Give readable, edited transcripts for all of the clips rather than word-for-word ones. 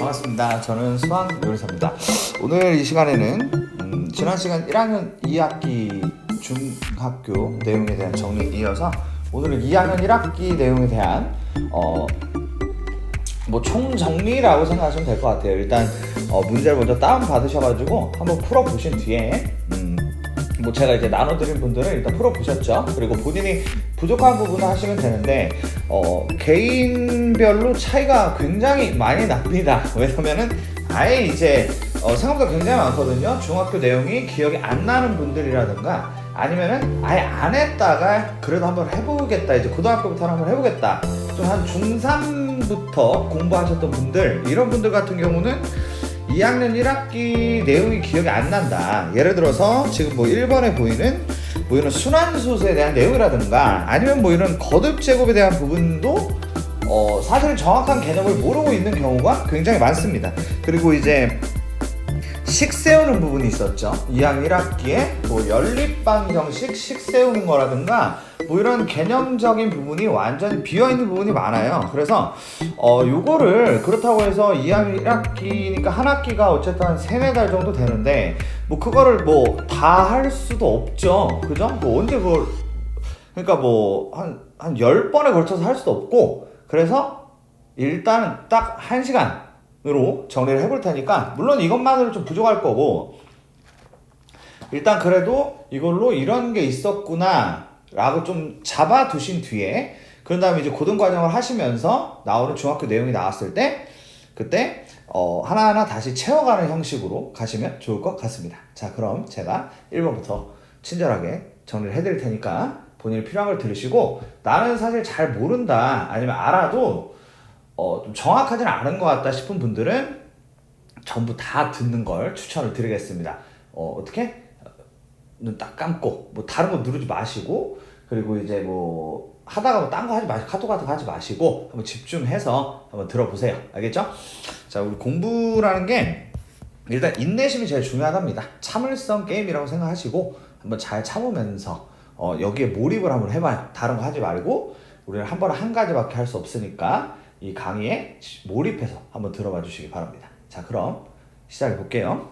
반갑습니다. 저는 수학 요리사입니다. 오늘 이 시간에는 지난 시간 1학년 2학기 중학교 내용에 대한 정리에 이어서 오늘은 2학년 1학기 내용에 대한 총정리라고 생각하시면 될 것 같아요. 일단 문제를 먼저 다운받으셔가지고 한번 풀어보신 뒤에 제가 이제 나눠드린 분들은 일단 풀어보셨죠. 그리고 본인이 부족한 부분을 하시면 되는데 개인별로 차이가 굉장히 많이 납니다. 왜냐면은 아예 이제 생각보다 굉장히 많거든요. 중학교 내용이 기억이 안 나는 분들이라든가 아니면은 아예 안 했다가 그래도 한번 해보겠다, 이제 고등학교부터 한번 해보겠다, 좀 한 중3부터 공부하셨던 분들, 이런 분들 같은 경우는 2학년 1학기 내용이 기억이 안 난다. 예를 들어서 지금 1번에 보이는 이런 순환소수에 대한 내용이라든가 아니면 이런 거듭제곱에 대한 부분도 사실 정확한 개념을 모르고 있는 경우가 굉장히 많습니다. 그리고 이제 식 세우는 부분이 있었죠. 2학년 1학기에 연립방 형식 식 세우는 거라든가 이런 개념적인 부분이 완전히 비어있는 부분이 많아요. 그래서 요거를 그렇다고 해서 2학년 1학기니까 한 학기가 어쨌든 한 3-4달 정도 되는데 그거를 다 할 수도 없죠. 그죠? 언제 그걸, 그러니까 한 10번에 걸쳐서 할 수도 없고, 그래서 일단은 딱 1시간으로 정리를 해볼 테니까, 물론 이것만으로 좀 부족할 거고, 일단 그래도 이걸로 이런 게 있었구나 라고 좀 잡아두신 뒤에, 그런 다음에 이제 고등과정을 하시면서 나오는 중학교 내용이 나왔을 때 그때 하나하나 다시 채워가는 형식으로 가시면 좋을 것 같습니다. 자, 그럼 제가 1번부터 친절하게 정리를 해드릴 테니까 본인이 필요한 걸 들으시고, 나는 사실 잘 모른다 아니면 알아도 좀 정확하지는 않은 것 같다 싶은 분들은 전부 다 듣는 걸 추천을 드리겠습니다. 어떻게? 눈 딱 감고 다른 거 누르지 마시고, 그리고 이제 하다가 딴 거 하지 마시고, 카톡 같은 거 하지 마시고 한번 집중해서 한번 들어보세요. 알겠죠? 자, 우리 공부라는 게 일단 인내심이 제일 중요하답니다. 참을성 게임이라고 생각하시고 한번 잘 참으면서 여기에 몰입을 한번 해봐요. 다른 거 하지 말고, 우리는 한 번에 한 가지밖에 할 수 없으니까 이 강의에 몰입해서 한번 들어봐 주시기 바랍니다. 자, 그럼 시작해 볼게요.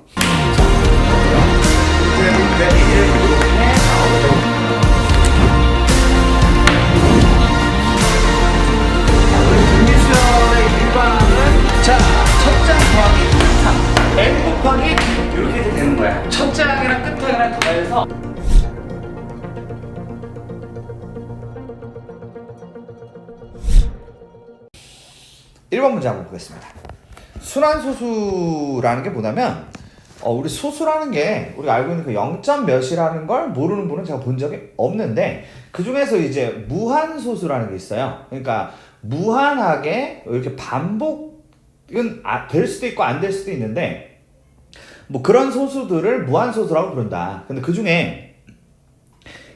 자, 첫 장 더하기 3, n 곱하기 이렇게 되는 거야. 첫 장이랑 끝 장이랑 더해서 (1번) 문제 한번 보겠습니다. 순환소수라는 게 뭐냐면 우리 소수라는 게 우리가 알고 있는 그 0점 몇이라는 걸 모르는 분은 제가 본 적이 없는데, 그 중에서 이제 무한소수라는 게 있어요. 그러니까 무한하게 이렇게 반복은 될 수도 있고 안 될 수도 있는데, 그런 소수들을 무한소수라고 부른다. 근데 그 중에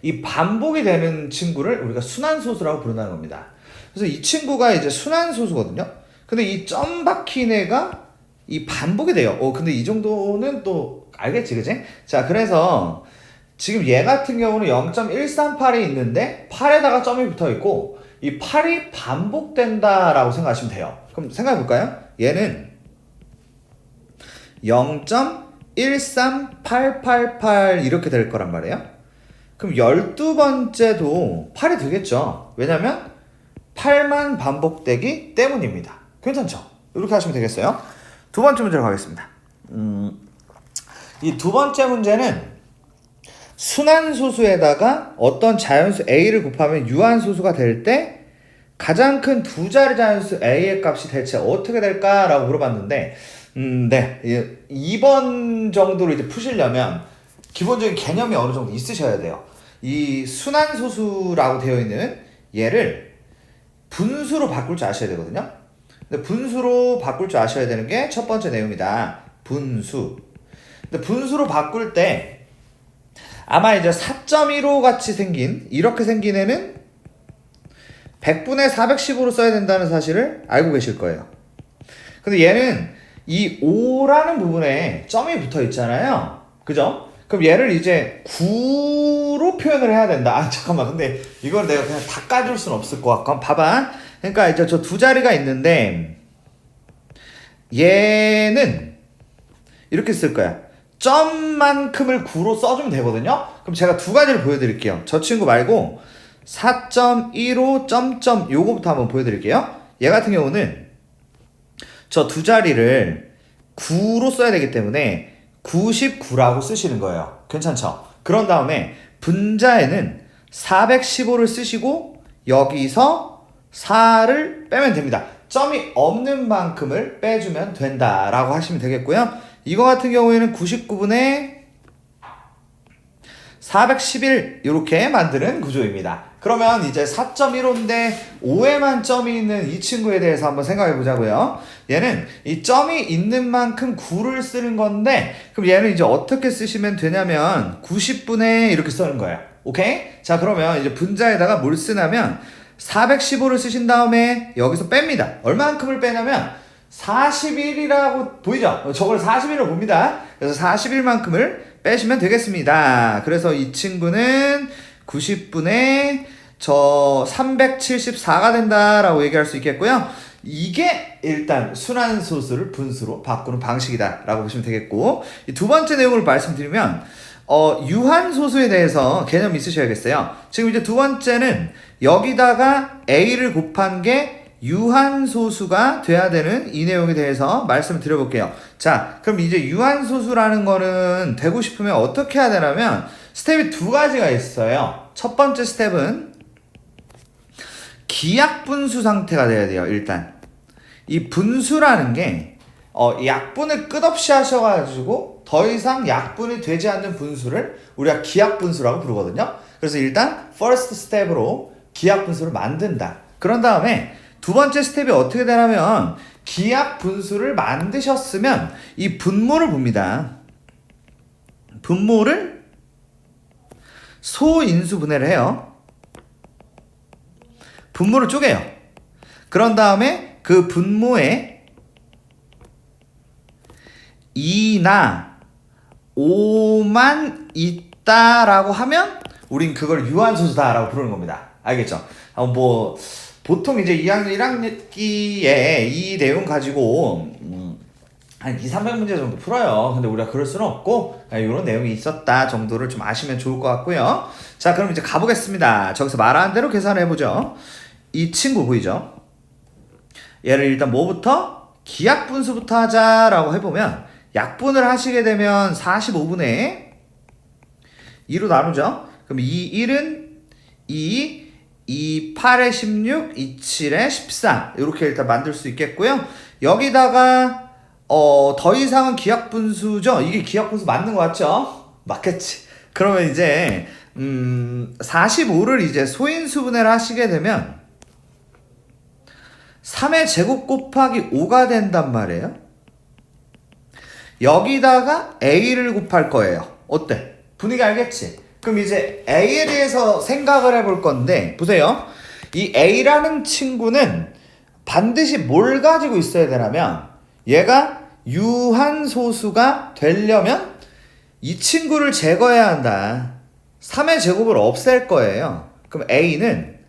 이 반복이 되는 친구를 우리가 순환소수라고 부른다는 겁니다. 그래서 이 친구가 이제 순환소수거든요. 근데 이 점 박힌 애가 이 반복이 돼요. 근데 이 정도는 또 알겠지, 그지? 자, 그래서 지금 얘 같은 경우는 0.138이 있는데 8에다가 점이 붙어 있고, 이 8이 반복된다라고 생각하시면 돼요. 그럼 생각해 볼까요? 얘는 0.13888 이렇게 될 거란 말이에요. 그럼 12번째도 8이 되겠죠. 왜냐면 8만 반복되기 때문입니다. 괜찮죠? 이렇게 하시면 되겠어요. 두 번째 문제로 가겠습니다. 이 두 번째 문제는 순환소수에다가 어떤 자연수 A를 곱하면 유한소수가 될 때 가장 큰 두 자리 자연수 A의 값이 대체 어떻게 될까라고 물어봤는데, 네, 2번 정도로 이제 푸시려면 기본적인 개념이 어느 정도 있으셔야 돼요. 이 순환소수라고 되어 있는 얘를 분수로 바꿀 줄 아셔야 되거든요. 근데 분수로 바꿀 줄 아셔야 되는 게 첫 번째 내용이다. 분수. 근데 분수로 바꿀 때 아마 이제 4.15 같이 생긴, 이렇게 생긴 애는 100분의 410으로 써야 된다는 사실을 알고 계실 거예요. 근데 얘는 이 5라는 부분에 점이 붙어 있잖아요. 그죠? 그럼 얘를 이제 9로 표현을 해야 된다. 잠깐만. 근데 이걸 내가 그냥 다 까줄 수는 없을 것 같고. 봐봐. 그러니까 이제 저 두 자리가 있는데 얘는 이렇게 쓸 거야. 점만큼을 9로 써주면 되거든요. 그럼 제가 두 가지를 보여드릴게요. 저 친구 말고 4.15 점점 요거부터 한번 보여드릴게요. 얘 같은 경우는 저 두 자리를 9로 써야 되기 때문에 99라고 쓰시는 거예요. 괜찮죠? 그런 다음에 분자에는 415를 쓰시고 여기서 4를 빼면 됩니다. 점이 없는 만큼을 빼주면 된다라고 하시면 되겠고요. 이거 같은 경우에는 99분의 411 이렇게 만드는 구조입니다. 그러면 이제 4.15인데 5에만 점이 있는 이 친구에 대해서 한번 생각해 보자고요. 얘는 이 점이 있는 만큼 9를 쓰는 건데 그럼 얘는 이제 어떻게 쓰시면 되냐면 90분의 이렇게 쓰는 거예요. 오케이? 자, 그러면 이제 분자에다가 뭘 쓰냐면 415를 쓰신 다음에 여기서 뺍니다. 얼마만큼을 빼냐면 41이라고 보이죠? 저걸 41로 봅니다. 그래서 41만큼을 빼시면 되겠습니다. 그래서 이 친구는 90분의 저 374가 된다라고 얘기할 수 있겠고요. 이게 일단 순환소수를 분수로 바꾸는 방식이다라고 보시면 되겠고, 이 두 번째 내용을 말씀드리면 유한소수에 대해서 개념이 있으셔야겠어요. 지금 이제 두 번째는 여기다가 A를 곱한 게 유한소수가 돼야 되는 이 내용에 대해서 말씀을 드려볼게요. 자, 그럼 이제 유한소수라는 거는 되고 싶으면 어떻게 해야 되냐면 스텝이 두 가지가 있어요. 첫 번째 스텝은 기약분수 상태가 돼야 돼요. 일단 이 분수라는 게 약분을 끝없이 하셔가지고 더 이상 약분이 되지 않는 분수를 우리가 기약분수라고 부르거든요. 그래서 일단 first 스텝으로 기약분수를 만든다. 그런 다음에 두 번째 스텝이 어떻게 되냐면 기약분수를 만드셨으면 이 분모를 봅니다. 분모를 소인수분해를 해요. 분모를 쪼개요. 그런 다음에 그 분모에 2나 5만 있다라고 하면 우린 그걸 유한소수다라고 부르는 겁니다. 알겠죠? 보통 이제 2학년 1학기에 이 내용 가지고 한 200~300문제 정도 풀어요. 근데 우리가 그럴 수는 없고 이런 내용이 있었다 정도를 좀 아시면 좋을 것 같고요. 자, 그럼 이제 가보겠습니다. 저기서 말한 대로 계산해보죠. 이 친구 보이죠? 얘를 일단 뭐부터? 기약분수부터 하자라고 해보면 약분을 하시게 되면 45분의 2로 나누죠. 그럼 이 1은 2, 8에 16, 27에 14 이렇게 일단 만들 수 있겠고요. 여기다가 더 이상은 기약분수죠. 이게 기약분수 맞는 거 같죠? 맞겠지. 그러면 이제 45를 이제 소인수분해를 하시게 되면 3의 제곱 곱하기 5가 된단 말이에요. 여기다가 A를 곱할 거예요. 어때? 분위기 알겠지? 그럼 이제 A에 대해서 생각을 해볼 건데 보세요. 이 A라는 친구는 반드시 뭘 가지고 있어야 되냐면 얘가 유한소수가 되려면 이 친구를 제거해야 한다. 3의 제곱을 없앨 거예요. 그럼 A는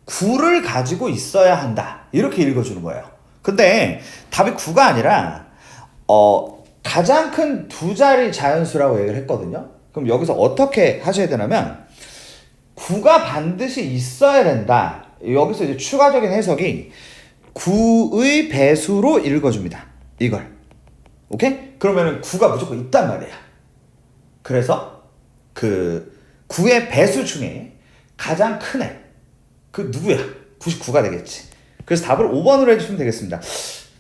9를 가지고 있어야 한다. 이렇게 읽어주는 거예요. 근데 답이 9가 아니라 가장 큰 두 자리 자연수라고 얘기를 했거든요. 그럼 여기서 어떻게 하셔야 되냐면 9가 반드시 있어야 된다. 여기서 이제 추가적인 해석이 9의 배수로 읽어줍니다. 이걸. 오케이? 그러면은 9가 무조건 있단 말이야. 그래서 그 9의 배수 중에 가장 큰 애. 그 누구야? 99가 되겠지. 그래서 답을 5번으로 해주시면 되겠습니다.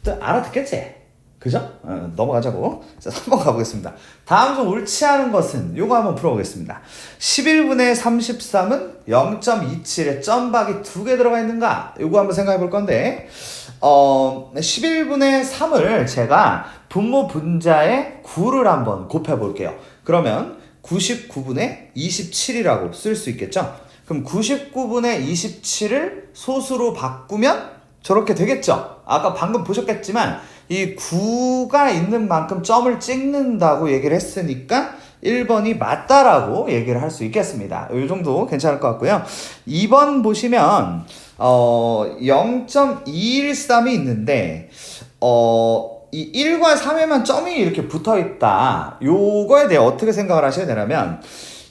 또 알아듣겠지? 그죠? 넘어가자고. 자, 3번 가보겠습니다. 다음 중 옳지 않은 것은 요거 한번 풀어보겠습니다. 11분의 33은 0.27에 점박이 2개 들어가 있는가? 요거 한번 생각해 볼 건데 11분의 3을 제가 분모 분자에 9를 한번 곱해 볼게요. 그러면 99분의 27이라고 쓸 수 있겠죠? 그럼 99분의 27을 소수로 바꾸면 저렇게 되겠죠? 아까 방금 보셨겠지만 이 9가 있는 만큼 점을 찍는다고 얘기를 했으니까 1번이 맞다라고 얘기를 할 수 있겠습니다. 이 정도 괜찮을 것 같고요. 2번 보시면 0.213이 있는데 이 1과 3에만 점이 이렇게 붙어 있다. 요거에 대해 어떻게 생각을 하셔야 되냐면,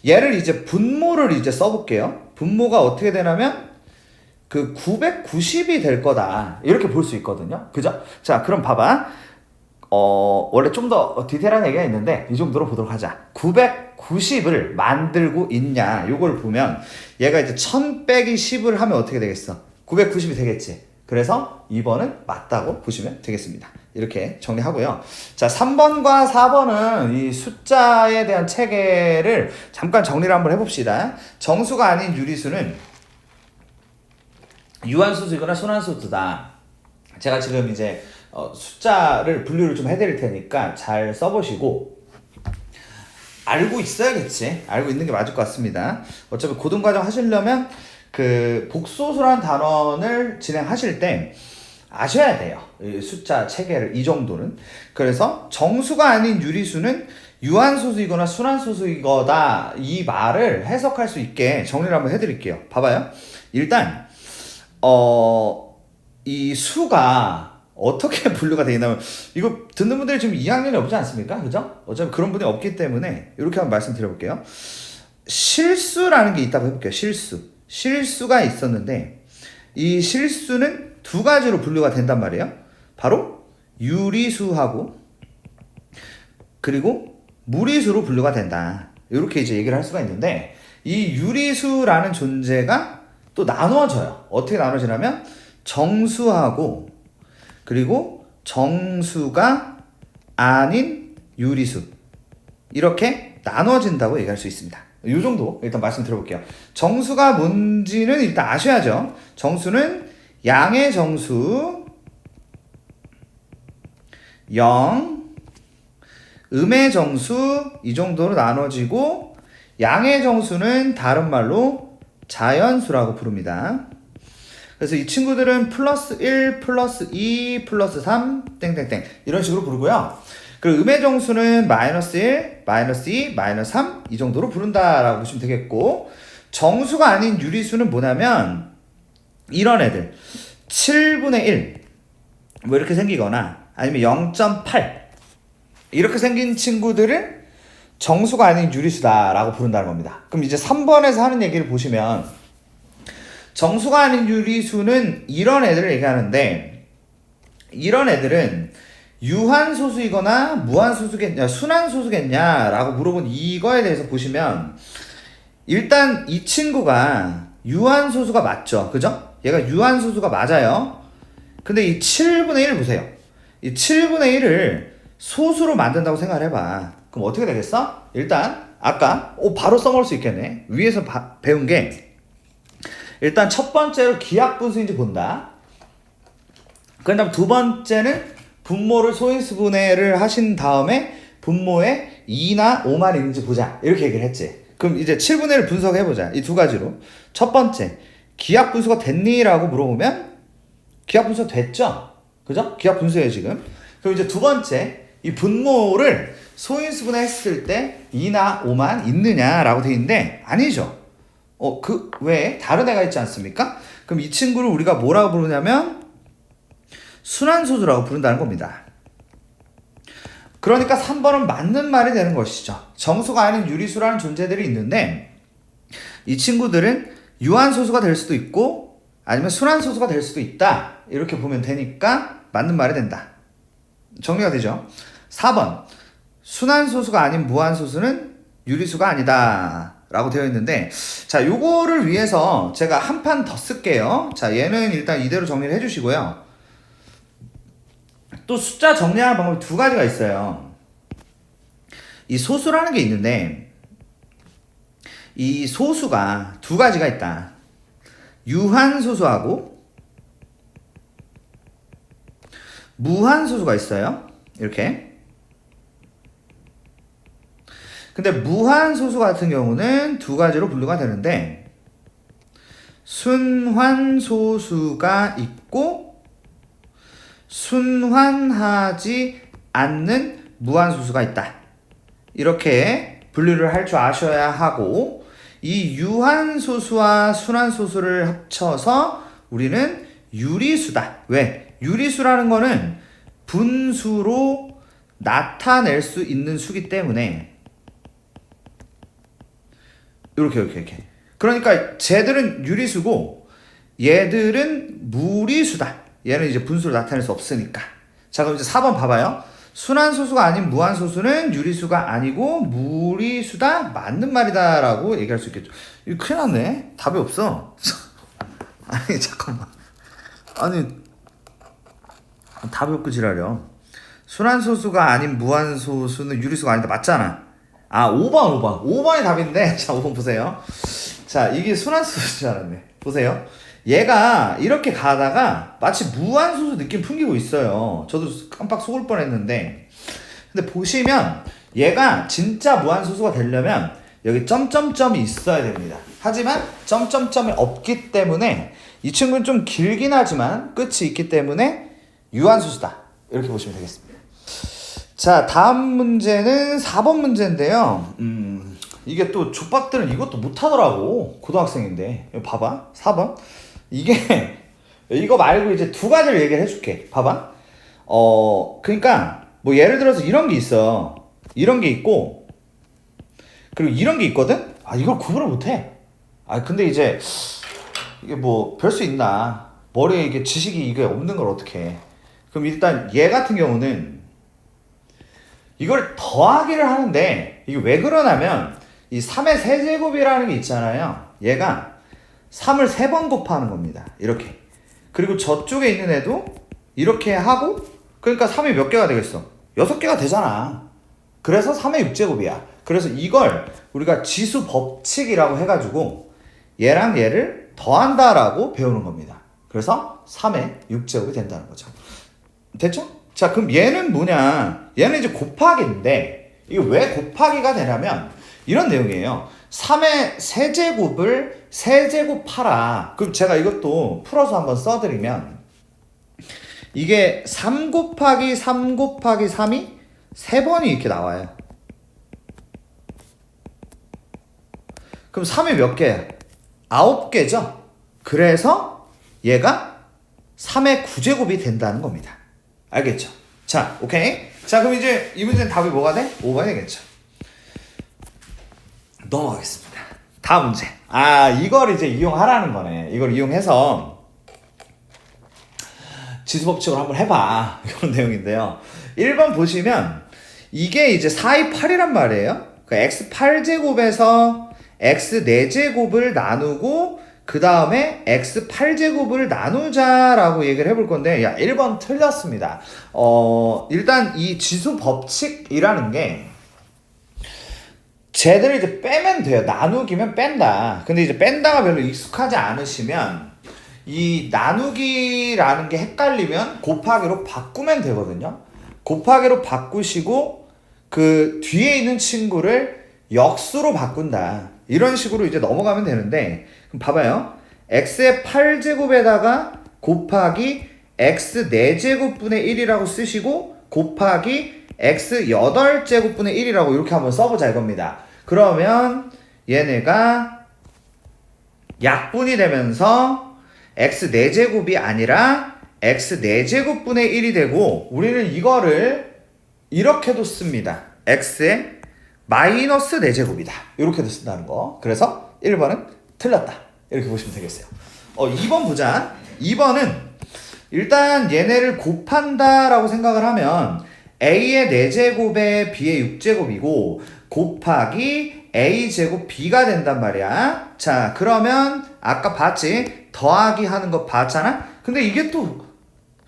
얘를 이제 분모를 이제 써볼게요. 분모가 어떻게 되냐면, 그 990이 될 거다. 이렇게 볼 수 있거든요. 그죠? 자, 그럼 봐봐. 원래 좀 더 디테일한 얘기가 있는데, 이 정도로 보도록 하자. 990을 만들고 있냐. 요걸 보면, 얘가 이제 1000 빼기 10을 하면 어떻게 되겠어? 990이 되겠지. 그래서 2번은 맞다고 보시면 되겠습니다. 이렇게 정리하고요. 자, 3번과 4번은 이 숫자에 대한 체계를 잠깐 정리를 한번 해봅시다. 정수가 아닌 유리수는 유한수수이거나 순환수수다. 제가 지금 이제 숫자를 분류를 좀 해드릴 테니까 잘 써보시고 알고 있어야겠지. 알고 있는 게 맞을 것 같습니다. 어차피 고등과정 하시려면 그 복소수라는 단원을 진행하실 때 아셔야 돼요. 이 숫자 체계를 이 정도는. 그래서 정수가 아닌 유리수는 유한소수이거나 순환소수이거다 이 말을 해석할 수 있게 정리를 한번 해드릴게요. 봐봐요. 일단 이 수가 어떻게 분류가 되어 있냐면 이거 듣는 분들이 지금 2학년이 없지 않습니까? 그죠? 어차피 그런 분이 없기 때문에 이렇게 한번 말씀드려볼게요. 실수라는 게 있다고 해볼게요. 실수가 있었는데 이 실수는 두 가지로 분류가 된단 말이에요. 바로 유리수하고 그리고 무리수로 분류가 된다. 이렇게 이제 얘기를 할 수가 있는데 이 유리수라는 존재가 또 나눠져요. 어떻게 나눠지냐면 정수하고 그리고 정수가 아닌 유리수 이렇게 나눠진다고 얘기할 수 있습니다. 이 정도 일단 말씀드려볼게요. 정수가 뭔지는 일단 아셔야죠. 정수는 양의 정수 0 음의 정수 이 정도로 나눠지고 양의 정수는 다른 말로 자연수라고 부릅니다. 그래서 이 친구들은 플러스 1, 플러스 2, 플러스 3, 땡땡땡 이런 식으로 부르고요. 그리고 음의 정수는 마이너스 1, 마이너스 2, 마이너스 3 이 정도로 부른다라고 보시면 되겠고 정수가 아닌 유리수는 뭐냐면 이런 애들 7분의 1 뭐 이렇게 생기거나 아니면 0.8 이렇게 생긴 친구들을 정수가 아닌 유리수다라고 부른다는 겁니다. 그럼 이제 3번에서 하는 얘기를 보시면 정수가 아닌 유리수는 이런 애들을 얘기하는데 이런 애들은 유한소수이거나 무한소수겠냐 순환소수겠냐라고 물어본 이거에 대해서 보시면 일단 이 친구가 유한소수가 맞죠. 그죠? 얘가 유한소수가 맞아요. 근데 이 7분의 1 보세요. 이 7분의 1을 소수로 만든다고 생각을 해봐. 그럼 어떻게 되겠어? 일단 아까 바로 써먹을 수 있겠네. 위에서 배운 게 일단 첫 번째로 기하분수인지 본다. 그 다음 두 번째는 분모를 소인수분해를 하신 다음에 분모에 2나 5만 있는지 보자. 이렇게 얘기를 했지. 그럼 이제 7분의 1을 분석해보자. 이 두 가지로. 첫 번째, 기하분수가 됐니? 라고 물어보면 기하분수가 됐죠? 그죠? 기하분수예요 지금. 그럼 이제 두 번째, 이 분모를 소인수분해 했을 때 2나 5만 있느냐라고 돼 있는데 아니죠. 왜? 다른 애가 있지 않습니까? 그럼 이 친구를 우리가 뭐라고 부르냐면 순환소수라고 부른다는 겁니다. 그러니까 3번은 맞는 말이 되는 것이죠. 정수가 아닌 유리수라는 존재들이 있는데 이 친구들은 유한소수가 될 수도 있고 아니면 순환소수가 될 수도 있다. 이렇게 보면 되니까 맞는 말이 된다. 정리가 되죠? 4번 순환소수가 아닌 무한소수는 유리수가 아니다 라고 되어 있는데 자 요거를 위해서 제가 한 판 더 쓸게요. 자 얘는 일단 이대로 정리를 해주시고요. 또 숫자 정리하는 방법이 두 가지가 있어요. 이 소수라는 게 있는데 이 소수가 두 가지가 있다. 유한소수하고 무한소수가 있어요. 이렇게. 근데 무한소수 같은 경우는 두 가지로 분류가 되는데 순환소수가 있고 순환하지 않는 무한소수가 있다. 이렇게 분류를 할 줄 아셔야 하고 이 유한소수와 순환소수를 합쳐서 우리는 유리수다. 왜? 유리수라는 거는 분수로 나타낼 수 있는 수기 때문에 이렇게 그러니까 쟤들은 유리수고 얘들은 무리수다. 얘는 이제 분수로 나타낼 수 없으니까. 자, 그럼 이제 4번 봐봐요. 순환소수가 아닌 무한소수는 유리수가 아니고 무리수다. 맞는 말이다 라고 얘기할 수 있겠죠. 이거 큰일 났네. 답이 없어. 아니 잠깐만. 아니 답이 없고 지랄이야. 순환소수가 아닌 무한소수는 유리수가 아니다. 맞잖아. 아 5번이 답인데. 자 5번 보세요. 자 이게 순환소수인 줄 알았네. 보세요. 얘가 이렇게 가다가 마치 무한소수 느낌 풍기고 있어요. 저도 깜빡 속을 뻔했는데, 근데 보시면 얘가 진짜 무한소수가 되려면 여기 점점점이 있어야 됩니다. 하지만 점점점이 없기 때문에 이 친구는 좀 길긴 하지만 끝이 있기 때문에 유한소수다. 이렇게 보시면 되겠습니다. 자 다음 문제는 4번 문제인데요. 이게 또 족밥들은 이것도 못하더라고. 고등학생인데. 이거 봐봐. 4번. 이게 이거 말고 이제 두 가지를 얘기를 해줄게. 봐봐. 그러니까 뭐 예를 들어서 이런 게 있어. 이런 게 있고 그리고 이런 게 있거든. 아 이걸 구분을 못해. 아 근데 이제 이게 뭐 별 수 있나. 머리에 이게 지식이 이게 없는 걸 어떻게 해. 그럼 일단 얘 같은 경우는 이걸 더하기를 하는데 이게 왜 그러냐면 이 3의 세제곱이라는 게 있잖아요. 얘가 3을 3번 곱하는 겁니다. 이렇게. 그리고 저쪽에 있는 애도 이렇게 하고, 그러니까 3이 몇 개가 되겠어? 6개가 되잖아. 그래서 3의 6제곱이야. 그래서 이걸 우리가 지수 법칙이라고 해가지고 얘랑 얘를 더한다라고 배우는 겁니다. 그래서 3의 6제곱이 된다는 거죠. 됐죠? 자 그럼 얘는 뭐냐? 얘는 이제 곱하기인데 이게 왜 곱하기가 되냐면 이런 내용이에요. 3의 세제곱을 세제곱하라. 그럼 제가 이것도 풀어서 한번 써드리면 이게 3 곱하기 3 곱하기 3이 3번이 이렇게 나와요. 그럼 3이 몇 개야? 9개죠? 그래서 얘가 3의 9제곱이 된다는 겁니다. 알겠죠? 자, 오케이. 자, 그럼 이제 이 문제는 답이 뭐가 돼? 5번이 되겠죠. 넘어가겠습니다. 다음 문제. 아, 이걸 이제 이용하라는 거네. 이걸 이용해서 지수법칙을 한번 해봐. 이런 내용인데요. 1번 보시면 이게 이제 4의 8이란 말이에요. 그 x 8제곱에서 x 4제곱을 나누고 그 다음에 x 8제곱을 나누자라고 얘기를 해볼 건데, 야 1번 틀렸습니다. 일단 이 지수 법칙이라는 게 쟤들을 이제 빼면 돼요. 나누기면 뺀다. 근데 이제 뺀다가 별로 익숙하지 않으시면 이 나누기라는 게 헷갈리면 곱하기로 바꾸면 되거든요. 곱하기로 바꾸시고 그 뒤에 있는 친구를 역수로 바꾼다. 이런 식으로 이제 넘어가면 되는데, 그럼 봐봐요. x의 8제곱에다가 곱하기 x 4제곱분의 1이라고 쓰시고 곱하기 x 8제곱분의 1이라고 이렇게 한번 써보자 이겁니다. 그러면 얘네가 약분이 되면서 x 4제곱이 아니라 x 4제곱분의 1이 되고, 우리는 이거를 이렇게도 씁니다. x의 마이너스 4제곱이다. 이렇게도 쓴다는 거. 그래서 1번은 틀렸다. 이렇게 보시면 되겠어요. 2번 보자. 2번은 일단 얘네를 곱한다라고 생각을 하면 a의 4제곱에 b의 6제곱이고 곱하기 a제곱 b가 된단 말이야. 자, 그러면 아까 봤지? 더하기 하는 거 봤잖아? 근데 이게 또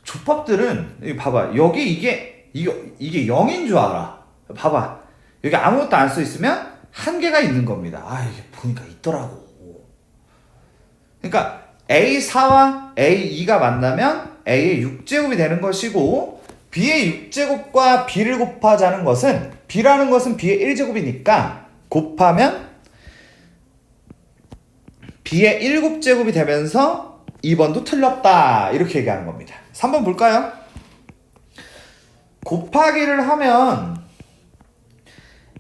족밥들은 이거 봐봐. 여기 이게 0인 줄 알아. 봐봐. 여기 아무것도 안 써 있으면 한 개가 있는 겁니다. 아, 이게 보니까 있더라고. 그러니까 A4와 A2가 만나면 A의 6제곱이 되는 것이고, B의 6제곱과 B를 곱하자는 것은, B라는 것은 B의 1제곱이니까 곱하면 B의 7제곱이 되면서 2번도 틀렸다. 이렇게 얘기하는 겁니다. 3번 볼까요? 곱하기를 하면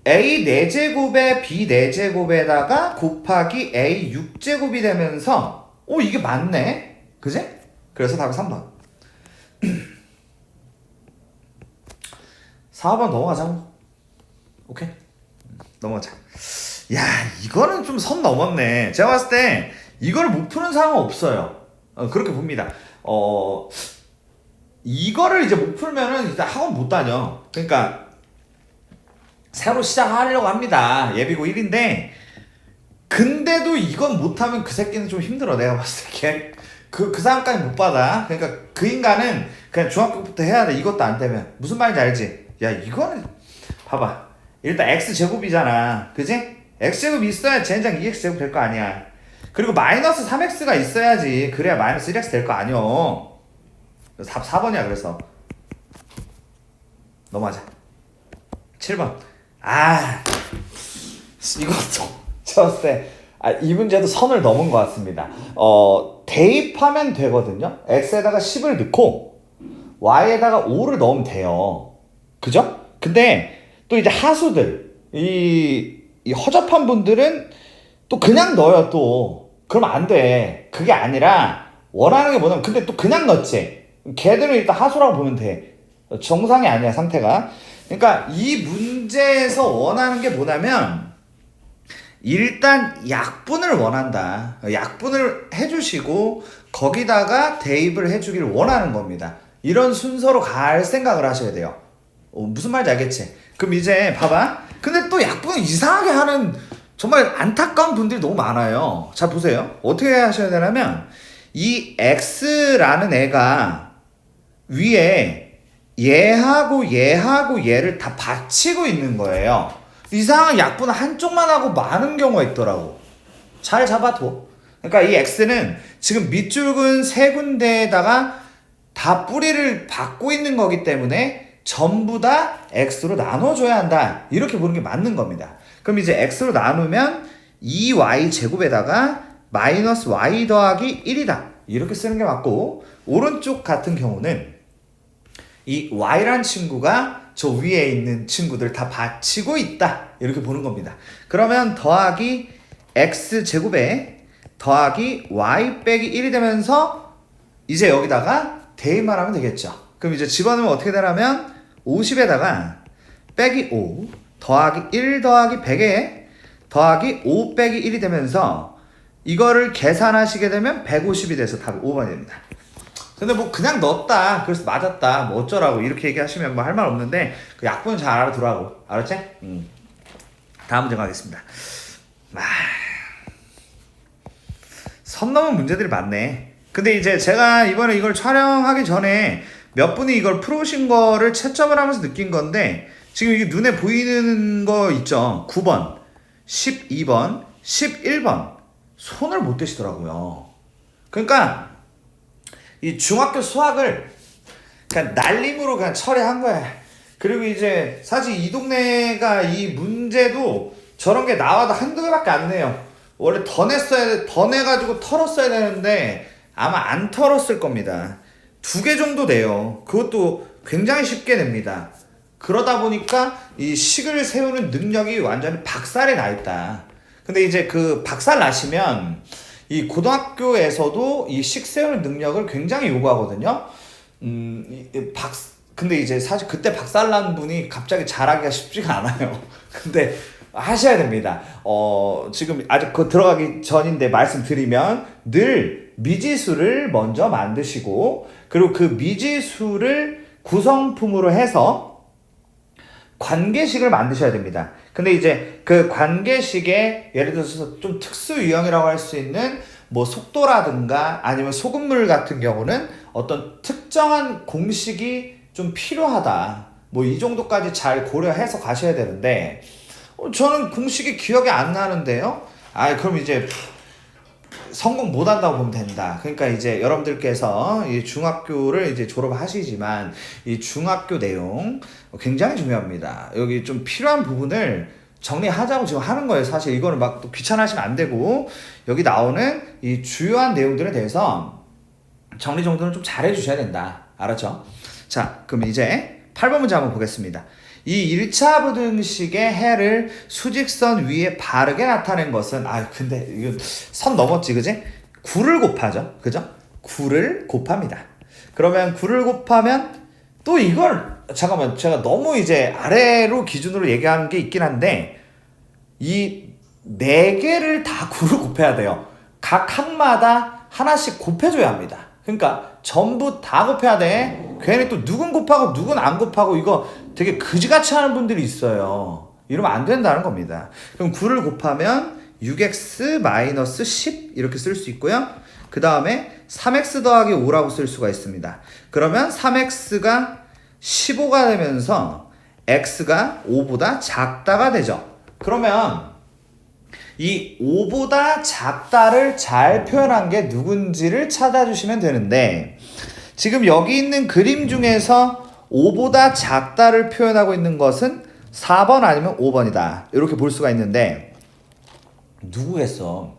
A 4제곱에 B 4제곱에다가 곱하기 A 6제곱이 되면서 이게 맞네? 그지? 그래서 답이 3번. 4번 넘어가자고. 오케이? 넘어가자. 야, 이거는 좀 선 넘었네. 제가 봤을 때 이걸 못 푸는 사람은 없어요. 그렇게 봅니다. 이거를 이제 못 풀면은 일단 학원 못 다녀. 그러니까 새로 시작하려고 합니다. 예비고 1인데 근데도 이건 못하면 그 새끼는 좀 힘들어. 내가 봤을 때 그 사람까지 못 받아. 그러니까 그 인간은 그냥 중학교부터 해야 돼. 이것도 안 되면. 무슨 말인지 알지? 야, 이거는 봐봐. 일단 x제곱이잖아. 그지? x제곱이 있어야 젠장 2x제곱 될 거 아니야. 그리고 마이너스 3x가 있어야지. 그래야 마이너스 1x 될 거 아니여. 4번이야. 그래서 넘어가자. 7번. 이것도 쳤을 때 이 문제도 선을 넘은 것 같습니다. 대입하면 되거든요. x에다가 10을 넣고 y에다가 5를 넣으면 돼요. 그죠? 근데 또 이제 하수들 이 허접한 분들은 또 그냥 넣어요. 또 그러면 안 돼. 그게 아니라 원하는 게 뭐냐면 근데 또 그냥 넣지. 걔들은 일단 하수라고 보면 돼. 정상이 아니야 상태가. 그러니까 이 문제에서 원하는 게 뭐냐면 일단 약분을 원한다. 약분을 해주시고 거기다가 대입을 해주기를 원하는 겁니다. 이런 순서로 갈 생각을 하셔야 돼요. 무슨 말인지 알겠지? 그럼 이제 봐봐. 근데 또 약분을 이상하게 하는 정말 안타까운 분들이 너무 많아요. 자 보세요. 어떻게 하셔야 되냐면 이 x라는 애가 위에 얘하고 얘를 다 받치고 있는 거예요. 이상한 약분을 한쪽만 하고 많은 경우가 있더라고. 잘 잡아둬. 그러니까 이 x는 지금 밑줄근 세 군데에다가 다 뿌리를 받고 있는 거기 때문에 전부 다 x로 나눠줘야 한다. 이렇게 보는 게 맞는 겁니다. 그럼 이제 x로 나누면 2y 제곱에다가 마이너스 y 더하기 1이다. 이렇게 쓰는 게 맞고 오른쪽 같은 경우는 이 y란 친구가 저 위에 있는 친구들 다 받치고 있다. 이렇게 보는 겁니다. 그러면 더하기 x제곱에 더하기 y 빼기 1이 되면서 이제 여기다가 대입만 하면 되겠죠. 그럼 이제 집어넣으면 어떻게 되냐면 50에다가 빼기 5 더하기 1 더하기 100에 더하기 5 빼기 1이 되면서 이거를 계산하시게 되면 150이 돼서 답이 5번이 됩니다. 근데 뭐 그냥 넣었다 그래서 맞았다 뭐 어쩌라고 이렇게 얘기하시면 뭐 할 말 없는데 그 약분은 잘 알아두라고. 알았지? 다음 문제 가겠습니다. 선 넘은 문제들이 많네. 근데 이제 제가 이번에 이걸 촬영하기 전에 몇 분이 이걸 풀어오신 거를 채점을 하면서 느낀 건데 지금 이게 눈에 보이는 거 있죠? 9번, 12번, 11번 손을 못 대시더라고요. 그러니까 이 중학교 수학을 그냥 날림으로 그냥 처리한 거야. 그리고 이제 사실 이 동네가 이 문제도 저런 게 나와도 한두 개밖에 안 내요. 원래 더 내가지고 털었어야 되는데 아마 안 털었을 겁니다. 2개 정도 내요. 그것도 굉장히 쉽게 냅니다. 그러다 보니까 이 식을 세우는 능력이 완전히 박살이 나 있다. 근데 이제 그 박살 나시면 이 고등학교에서도 이 식 세우는 능력을 굉장히 요구하거든요. 근데 이제 사실 그때 박살난 분이 갑자기 잘하기가 쉽지가 않아요. 근데 하셔야 됩니다. 지금 아직 그 들어가기 전인데 말씀드리면 늘 미지수를 먼저 만드시고 그리고 그 미지수를 구성품으로 해서 관계식을 만드셔야 됩니다. 근데 이제 그 관계식에 예를 들어서 좀 특수 유형이라고 할 수 있는 뭐 속도라든가 아니면 소금물 같은 경우는 어떤 특정한 공식이 좀 필요하다. 뭐 이 정도까지 잘 고려해서 가셔야 되는데 저는 공식이 기억이 안 나는데요. 그럼 이제 성공 못 한다고 보면 된다. 그러니까 이제 여러분들께서 이 중학교를 이제 졸업하시지만 이 중학교 내용 굉장히 중요합니다. 여기 좀 필요한 부분을 정리하자고 지금 하는 거예요. 사실 이거는 막 또 귀찮아하시면 안 되고 여기 나오는 이 주요한 내용들에 대해서 정리 정도는 좀 잘 해주셔야 된다. 알았죠? 자, 그럼 이제 8번 문제 한번 보겠습니다. 이 1차 부등식의 해를 수직선 위에 바르게 나타낸 것은 근데 이거 선 넘었지 그지? 9를 곱하죠. 그죠? 9를 곱합니다. 그러면 9를 곱하면 또 이걸 잠깐만 제가 너무 이제 아래로 기준으로 얘기하는 게 있긴 한데 이 네 개를 다 9를 곱해야 돼요. 각 항마다 하나씩 곱해줘야 합니다. 그러니까 전부 다 곱해야 돼. 괜히 또 누군 곱하고 누군 안 곱하고 이거 되게 그지같이 하는 분들이 있어요. 이러면 안 된다는 겁니다. 그럼 9를 곱하면 6x-10 이렇게 쓸 수 있고요. 그 다음에 3x 더하기 5라고 쓸 수가 있습니다. 그러면 3x가 15가 되면서 x가 5보다 작다가 되죠. 그러면 이 5보다 작다를 잘 표현한 게 누군지를 찾아주시면 되는데 지금 여기 있는 그림 중에서 5보다 작다를 표현하고 있는 것은 4번 아니면 5번이다. 이렇게 볼 수가 있는데 누구겠어?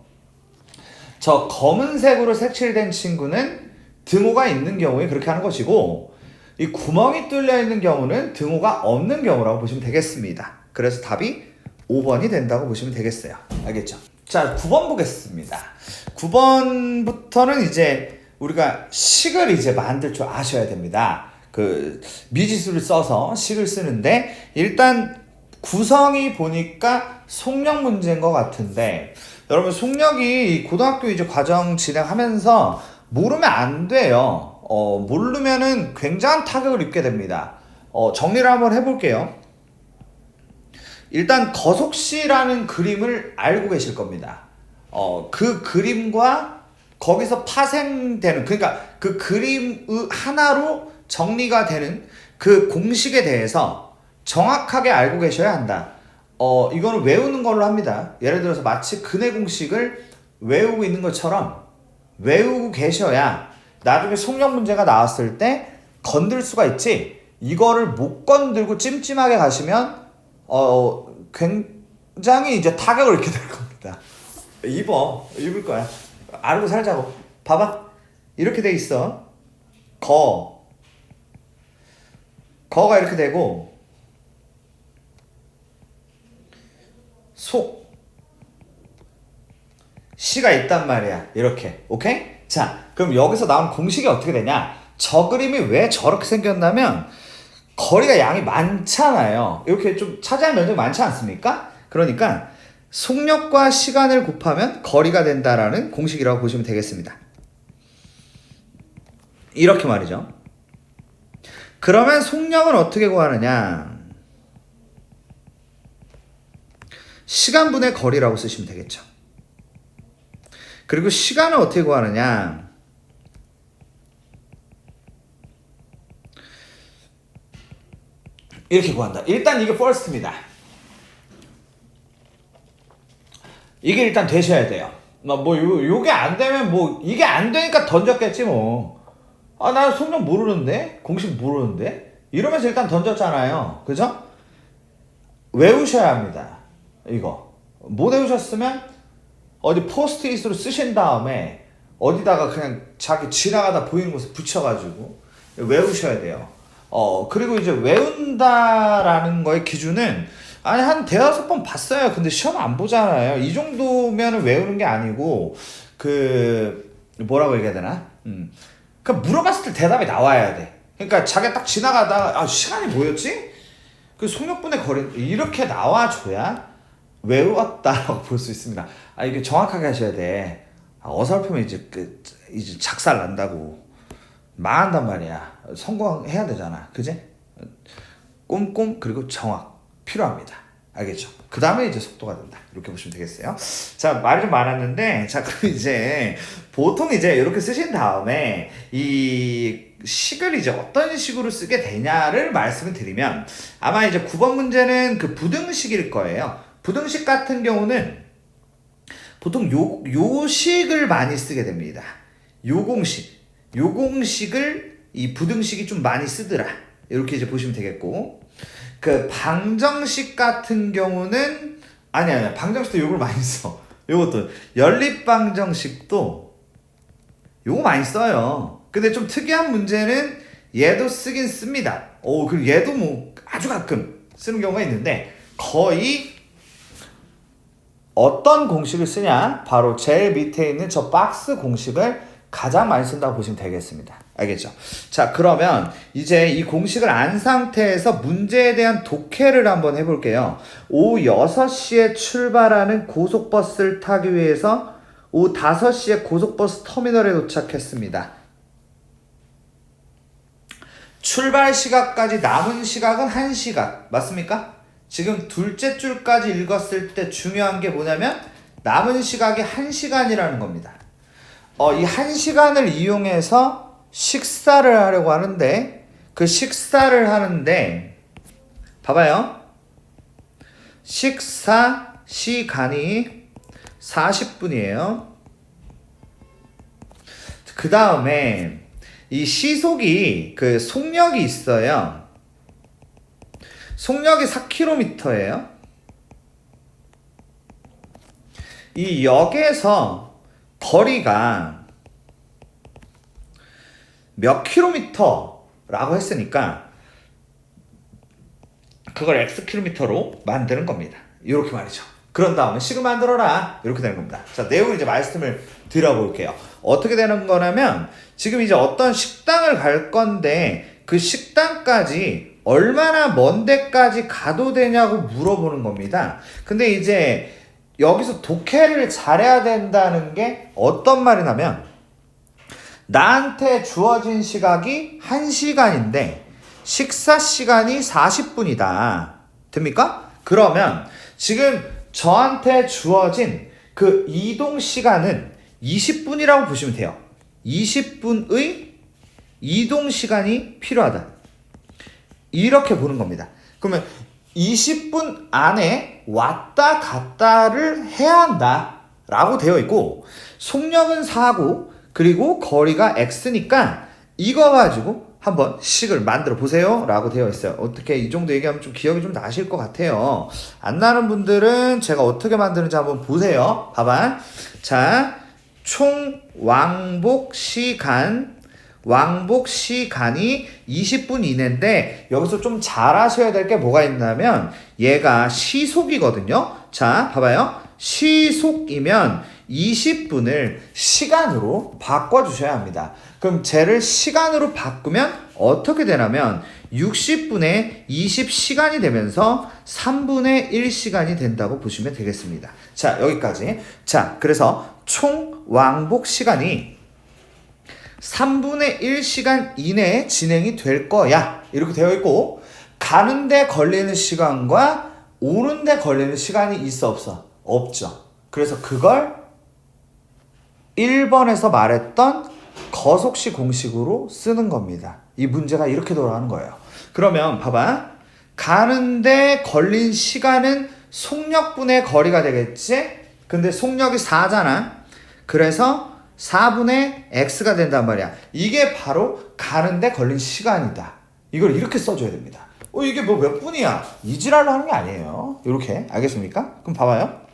저 검은색으로 색칠된 친구는 등호가 있는 경우에 그렇게 하는 것이고 이 구멍이 뚫려 있는 경우는 등호가 없는 경우라고 보시면 되겠습니다. 그래서 답이 5번이 된다고 보시면 되겠어요. 알겠죠? 자, 9번 보겠습니다. 9번부터는 이제 우리가 식을 이제 만들 줄 아셔야 됩니다. 그 미지수를 써서 식을 쓰는데 일단 구성이 보니까 속력 문제인 것 같은데 여러분 속력이 고등학교 이제 과정 진행하면서 모르면 안 돼요. 모르면은 굉장한 타격을 입게 됩니다. 정리를 한번 해볼게요. 일단 거속시라는 그림을 알고 계실 겁니다. 그 그림과 거기서 파생되는 그러니까 그 그림 하나로 정리가 되는 그 공식에 대해서 정확하게 알고 계셔야 한다. 이거는 외우는 걸로 합니다. 예를 들어서 마치 근해 공식을 외우고 있는 것처럼 외우고 계셔야 나중에 속력 문제가 나왔을 때 건들 수가 있지. 이거를 못 건들고 찜찜하게 가시면 굉장히 이제 타격을 입게 될 겁니다. 입을 거야. 알고 살자고. 봐봐. 이렇게 돼 있어. 거가 이렇게 되고 시가 있단 말이야. 이렇게. 오케이? 자, 그럼 여기서 나온 공식이 어떻게 되냐? 저 그림이 왜 저렇게 생겼냐면 거리가 양이 많잖아요. 이렇게 좀 차지하는 면적이 많지 않습니까? 그러니까 속력과 시간을 곱하면 거리가 된다라는 공식이라고 보시면 되겠습니다. 이렇게 말이죠. 그러면 속력은 어떻게 구하느냐? 시간분의 거리라고 쓰시면 되겠죠. 그리고 시간을 어떻게 구하느냐? 이렇게 구한다. 일단 이게 first입니다. 이게 일단 되셔야 돼요. 요게 안 되면 이게 안 되니까 던졌겠지 뭐. 나 속력 모르는데? 공식 모르는데? 이러면서 일단 던졌잖아요. 그죠? 외우셔야 합니다. 이거. 못 외우셨으면 어디 포스트잇으로 쓰신 다음에 어디다가 그냥 자기 지나가다 보이는 곳에 붙여가지고 외우셔야 돼요. 그리고 이제 외운다라는 거의 기준은 한 대여섯 번 봤어요. 근데 시험 안 보잖아요. 이 정도면 외우는 게 아니고 뭐라고 얘기해야 되나? 그러니까 물어봤을 때 대답이 나와야 돼. 그러니까 자기가 딱 지나가다가 시간이 뭐였지? 그 속력분의 거리 이렇게 나와줘야 외웠다라고 볼 수 있습니다. 이게 정확하게 하셔야 돼. 어설프면 이제 작살 난다고. 망한단 말이야. 성공해야 되잖아. 그지? 꼼꼼 그리고 정확 필요합니다. 알겠죠? 그 다음에 이제 속도가 된다. 이렇게 보시면 되겠어요. 자, 말이 좀 많았는데, 자, 그럼 이제 보통 이제 이렇게 쓰신 다음에 이 식을 이제 어떤 식으로 쓰게 되냐를 말씀을 드리면 아마 이제 9번 문제는 그 부등식일 거예요. 부등식 같은 경우는 보통 요 식을 많이 쓰게 됩니다. 요 공식을 이 부등식이 좀 많이 쓰더라. 이렇게 이제 보시면 되겠고, 그 방정식 같은 경우는 아니야 방정식도 요걸 많이 써. 요것도 연립방정식도 요거 많이 써요. 근데 좀 특이한 문제는 얘도 쓰긴 씁니다. 그리고 얘도 뭐 아주 가끔 쓰는 경우가 있는데 거의 어떤 공식을 쓰냐? 바로 제일 밑에 있는 저 박스 공식을 가장 많이 쓴다고 보시면 되겠습니다. 알겠죠? 자, 그러면 이제 이 공식을 안 상태에서 문제에 대한 독해를 한번 해볼게요. 오후 6시에 출발하는 고속버스를 타기 위해서 오후 5시에 고속버스 터미널에 도착했습니다. 출발 시각까지 남은 시각은 1시간. 맞습니까? 지금 둘째 줄까지 읽었을 때 중요한 게 뭐냐면 남은 시각이 1시간이라는 겁니다. 이 1시간을 이용해서 식사를 하려고 하는데 그 식사를 하는데 봐봐요. 식사 시간이 40분이에요. 그 다음에 이 시속이 그 속력이 있어요. 속력이 4km예요. 이 역에서 거리가 몇 킬로미터라고 했으니까 그걸 X킬로미터로 만드는 겁니다. 이렇게 말이죠. 그런 다음에 식을 만들어라. 이렇게 되는 겁니다. 자, 내용을 이제 말씀을 드려볼게요. 어떻게 되는 거냐면 지금 이제 어떤 식당을 갈 건데 그 식당까지 얼마나 먼 데까지 가도 되냐고 물어보는 겁니다. 근데 이제 여기서 독해를 잘해야 된다는 게 어떤 말이냐면 나한테 주어진 시각이 1시간인데 식사 시간이 40분이다. 됩니까? 그러면 지금 저한테 주어진 그 이동 시간은 20분이라고 보시면 돼요. 20분의 이동 시간이 필요하다. 이렇게 보는 겁니다. 그러면 20분 안에 왔다 갔다를 해야 한다 라고 되어 있고 속력은 4고 그리고 거리가 X니까 이거 가지고 한번 식을 만들어 보세요 라고 되어 있어요. 어떻게 이 정도 얘기하면 좀 기억이 좀 나실 것 같아요. 안 나는 분들은 제가 어떻게 만드는지 한번 보세요. 봐봐. 자, 총 왕복 시간이 20분 이내인데 여기서 좀 잘 하셔야 될 게 뭐가 있냐면 얘가 시속이거든요. 자, 봐봐요. 시속이면 20분을 시간으로 바꿔주셔야 합니다. 그럼 쟤를 시간으로 바꾸면 어떻게 되냐면 60분에 20시간이 되면서 3분의 1시간이 된다고 보시면 되겠습니다. 자, 여기까지. 자, 그래서 총 왕복 시간이 3분의 1시간 이내에 진행이 될 거야. 이렇게 되어 있고 가는데 걸리는 시간과 오는데 걸리는 시간이 있어 없어? 없죠. 그래서 그걸 1번에서 말했던 거속시 공식으로 쓰는 겁니다. 이 문제가 이렇게 돌아가는 거예요. 그러면 봐봐. 가는데 걸린 시간은 속력분의 거리가 되겠지? 근데 속력이 4잖아. 그래서 4분의 X가 된단 말이야. 이게 바로 가는데 걸린 시간이다. 이걸 이렇게 써줘야 됩니다. 이게 뭐 몇 분이야? 이지랄로 하는 게 아니에요. 이렇게. 알겠습니까? 그럼 봐봐요.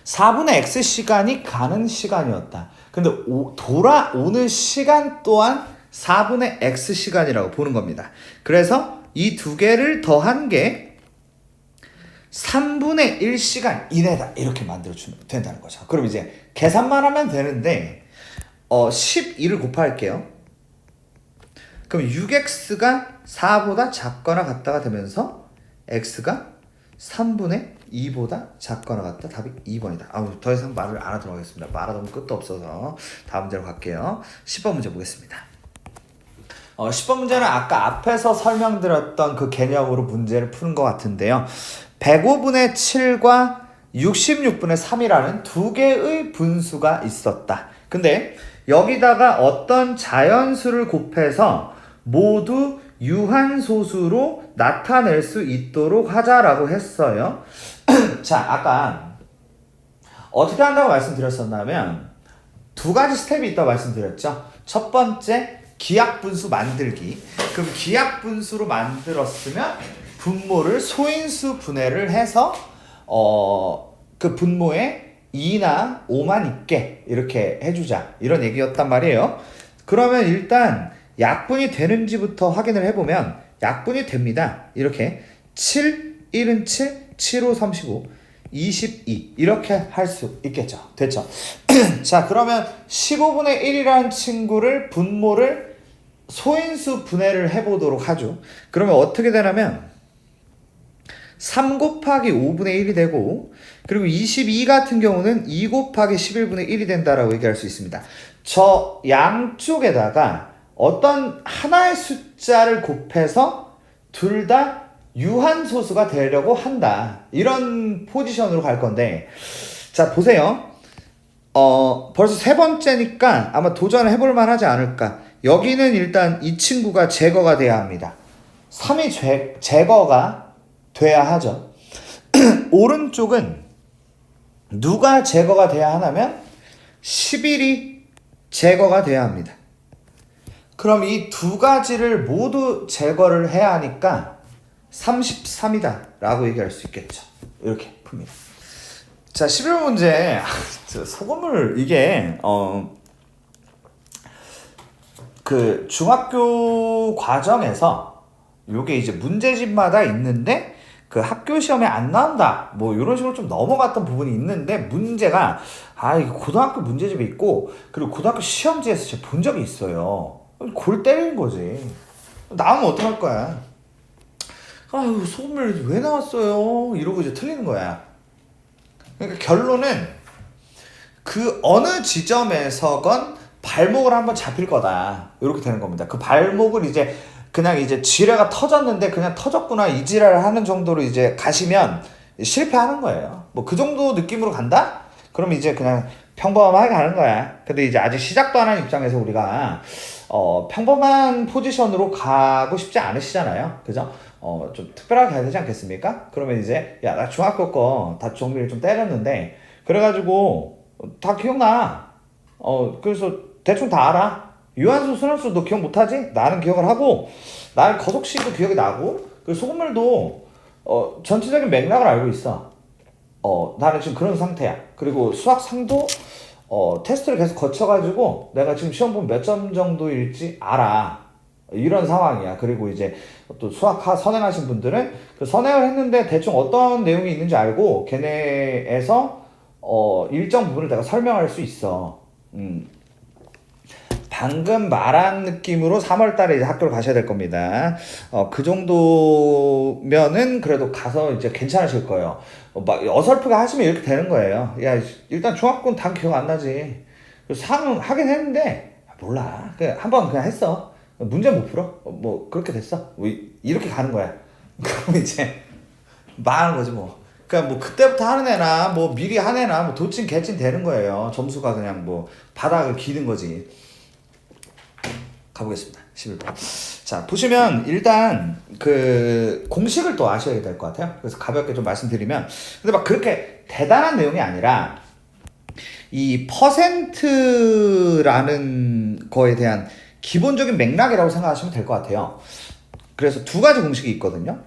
4분의 X 시간이 가는 시간이었다. 근데 돌아오는 시간 또한 4분의 X 시간이라고 보는 겁니다. 그래서 이 두 개를 더한 게 3분의 1시간 이내다. 이렇게 만들어주면 된다는 거죠. 그럼 이제 계산만 하면 되는데 12를 곱할게요. 그럼 6x가 4보다 작거나 같다가 되면서 x가 3분의 2보다 작거나 같다. 답이 2번이다. 더 이상 말을 안 하도록 하겠습니다. 말하다 보면 끝도 없어서 다음 문제로 갈게요. 10번 문제 보겠습니다. 10번 문제는 아까 앞에서 설명드렸던 그 개념으로 문제를 푸는 것 같은데요. 105분의 7과 66분의 3이라는 두 개의 분수가 있었다. 근데 여기다가 어떤 자연수를 곱해서 모두 유한소수로 나타낼 수 있도록 하자라고 했어요. 자, 아까 어떻게 한다고 말씀드렸었냐면 두 가지 스텝이 있다고 말씀드렸죠. 첫 번째, 기하분수 만들기. 그럼 기하분수로 만들었으면 분모를 소인수 분해를 해서 그 분모에 2나 5만 있게 이렇게 해주자. 이런 얘기였단 말이에요. 그러면 일단 약분이 되는지부터 확인을 해보면 약분이 됩니다. 이렇게 7, 1은 7, 7, 5, 35, 22 이렇게 할 수 있겠죠. 됐죠? 자, 그러면 15분의 1이라는 친구를 분모를 소인수 분해를 해보도록 하죠. 그러면 어떻게 되냐면 3 곱하기 5분의 1이 되고, 그리고 22 같은 경우는 2 곱하기 11분의 1이 된다라고 얘기할 수 있습니다. 저 양쪽에다가 어떤 하나의 숫자를 곱해서 둘 다 유한소수가 되려고 한다. 이런 포지션으로 갈 건데, 자, 보세요. 벌써 세 번째니까 아마 도전을 해볼 만하지 않을까. 여기는 일단 이 친구가 제거가 돼야 합니다. 3이 제거가 돼야 하죠. 오른쪽은 누가 제거가 돼야 하냐면 11이 제거가 돼야 합니다. 그럼 이 두 가지를 모두 제거를 해야 하니까 33이다 라고 얘기할 수 있겠죠. 이렇게 풉니다. 자, 11번 문제. 소금을 이게 그 중학교 과정에서 요게 이제 문제집마다 있는데 그 학교 시험에 안 나온다 뭐 이런 식으로 좀 넘어갔던 부분이 있는데, 문제가 이게 고등학교 문제집에 있고 그리고 고등학교 시험지에서 제가 본 적이 있어요. 골 때리는 거지. 나오면 어떡할 거야. 아유, 소금을 왜 나왔어요 이러고 이제 틀리는 거야. 그러니까 결론은 그 어느 지점에서건 발목을 한번 잡힐 거다 이렇게 되는 겁니다. 그 발목을 이제 그냥 이제 지뢰가 터졌는데 그냥 터졌구나 이 지랄을 하는 정도로 이제 가시면 실패하는 거예요. 뭐 그 정도 느낌으로 간다? 그럼 이제 그냥 평범하게 가는 거야. 근데 이제 아직 시작도 안 한 입장에서 우리가 평범한 포지션으로 가고 싶지 않으시잖아요. 그죠? 좀 특별하게 가야 되지 않겠습니까? 그러면 이제 야, 나 중학교 거 다 정리를 좀 때렸는데 그래가지고 다 기억나. 그래서 대충 다 알아. 유한수, 순환수 너 기억 못하지? 나는 기억을 하고, 나는 거속식도 기억이 나고, 그리고 소금물도 전체적인 맥락을 알고 있어. 나는 지금 그런 상태야. 그리고 수학상도 테스트를 계속 거쳐가지고 내가 지금 시험 보면 몇 점 정도일지 알아. 이런 상황이야. 그리고 이제 또 수학 선행하신 분들은 그 선행을 했는데 대충 어떤 내용이 있는지 알고 걔네에서 일정 부분을 내가 설명할 수 있어. 방금 말한 느낌으로 3월달에 이제 학교를 가셔야 될 겁니다. 그 정도면은 그래도 가서 이제 괜찮으실 거예요. 막 어설프게 하시면 이렇게 되는 거예요. 야, 일단 중학교는 다 기억 안 나지. 3은 하긴 했는데 몰라. 그냥 한번 그냥 했어. 문제 못 풀어. 뭐 그렇게 됐어. 뭐 이렇게 가는 거야. 그럼 이제 망하는 거지 뭐. 그러니까 뭐 그때부터 하는 애나 뭐 미리 한 애나 뭐 도찐 개찐 되는 거예요. 점수가 그냥 뭐 바닥을 기는 거지. 가보겠습니다. 11번. 자, 보시면 일단 그 공식을 또 아셔야 될 것 같아요. 그래서 가볍게 좀 말씀드리면, 근데 막 그렇게 대단한 내용이 아니라 이 퍼센트라는 거에 대한 기본적인 맥락이라고 생각하시면 될 것 같아요. 그래서 두 가지 공식이 있거든요.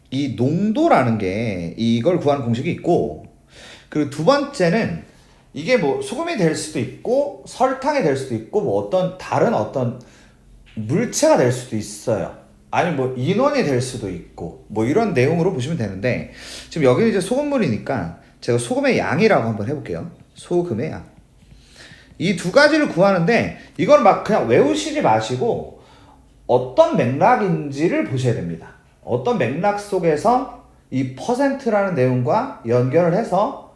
이 농도라는 게 이걸 구하는 공식이 있고, 그리고 두 번째는 이게 뭐 소금이 될 수도 있고 설탕이 될 수도 있고 뭐 다른 어떤 물체가 될 수도 있어요. 아니 뭐 인원이 될 수도 있고 뭐 이런 내용으로 보시면 되는데, 지금 여기는 이제 소금물이니까 제가 소금의 양이라고 한번 해볼게요. 소금의 양. 이 두 가지를 구하는데 이걸 막 그냥 외우시지 마시고 어떤 맥락인지를 보셔야 됩니다. 어떤 맥락 속에서 이 퍼센트라는 내용과 연결을 해서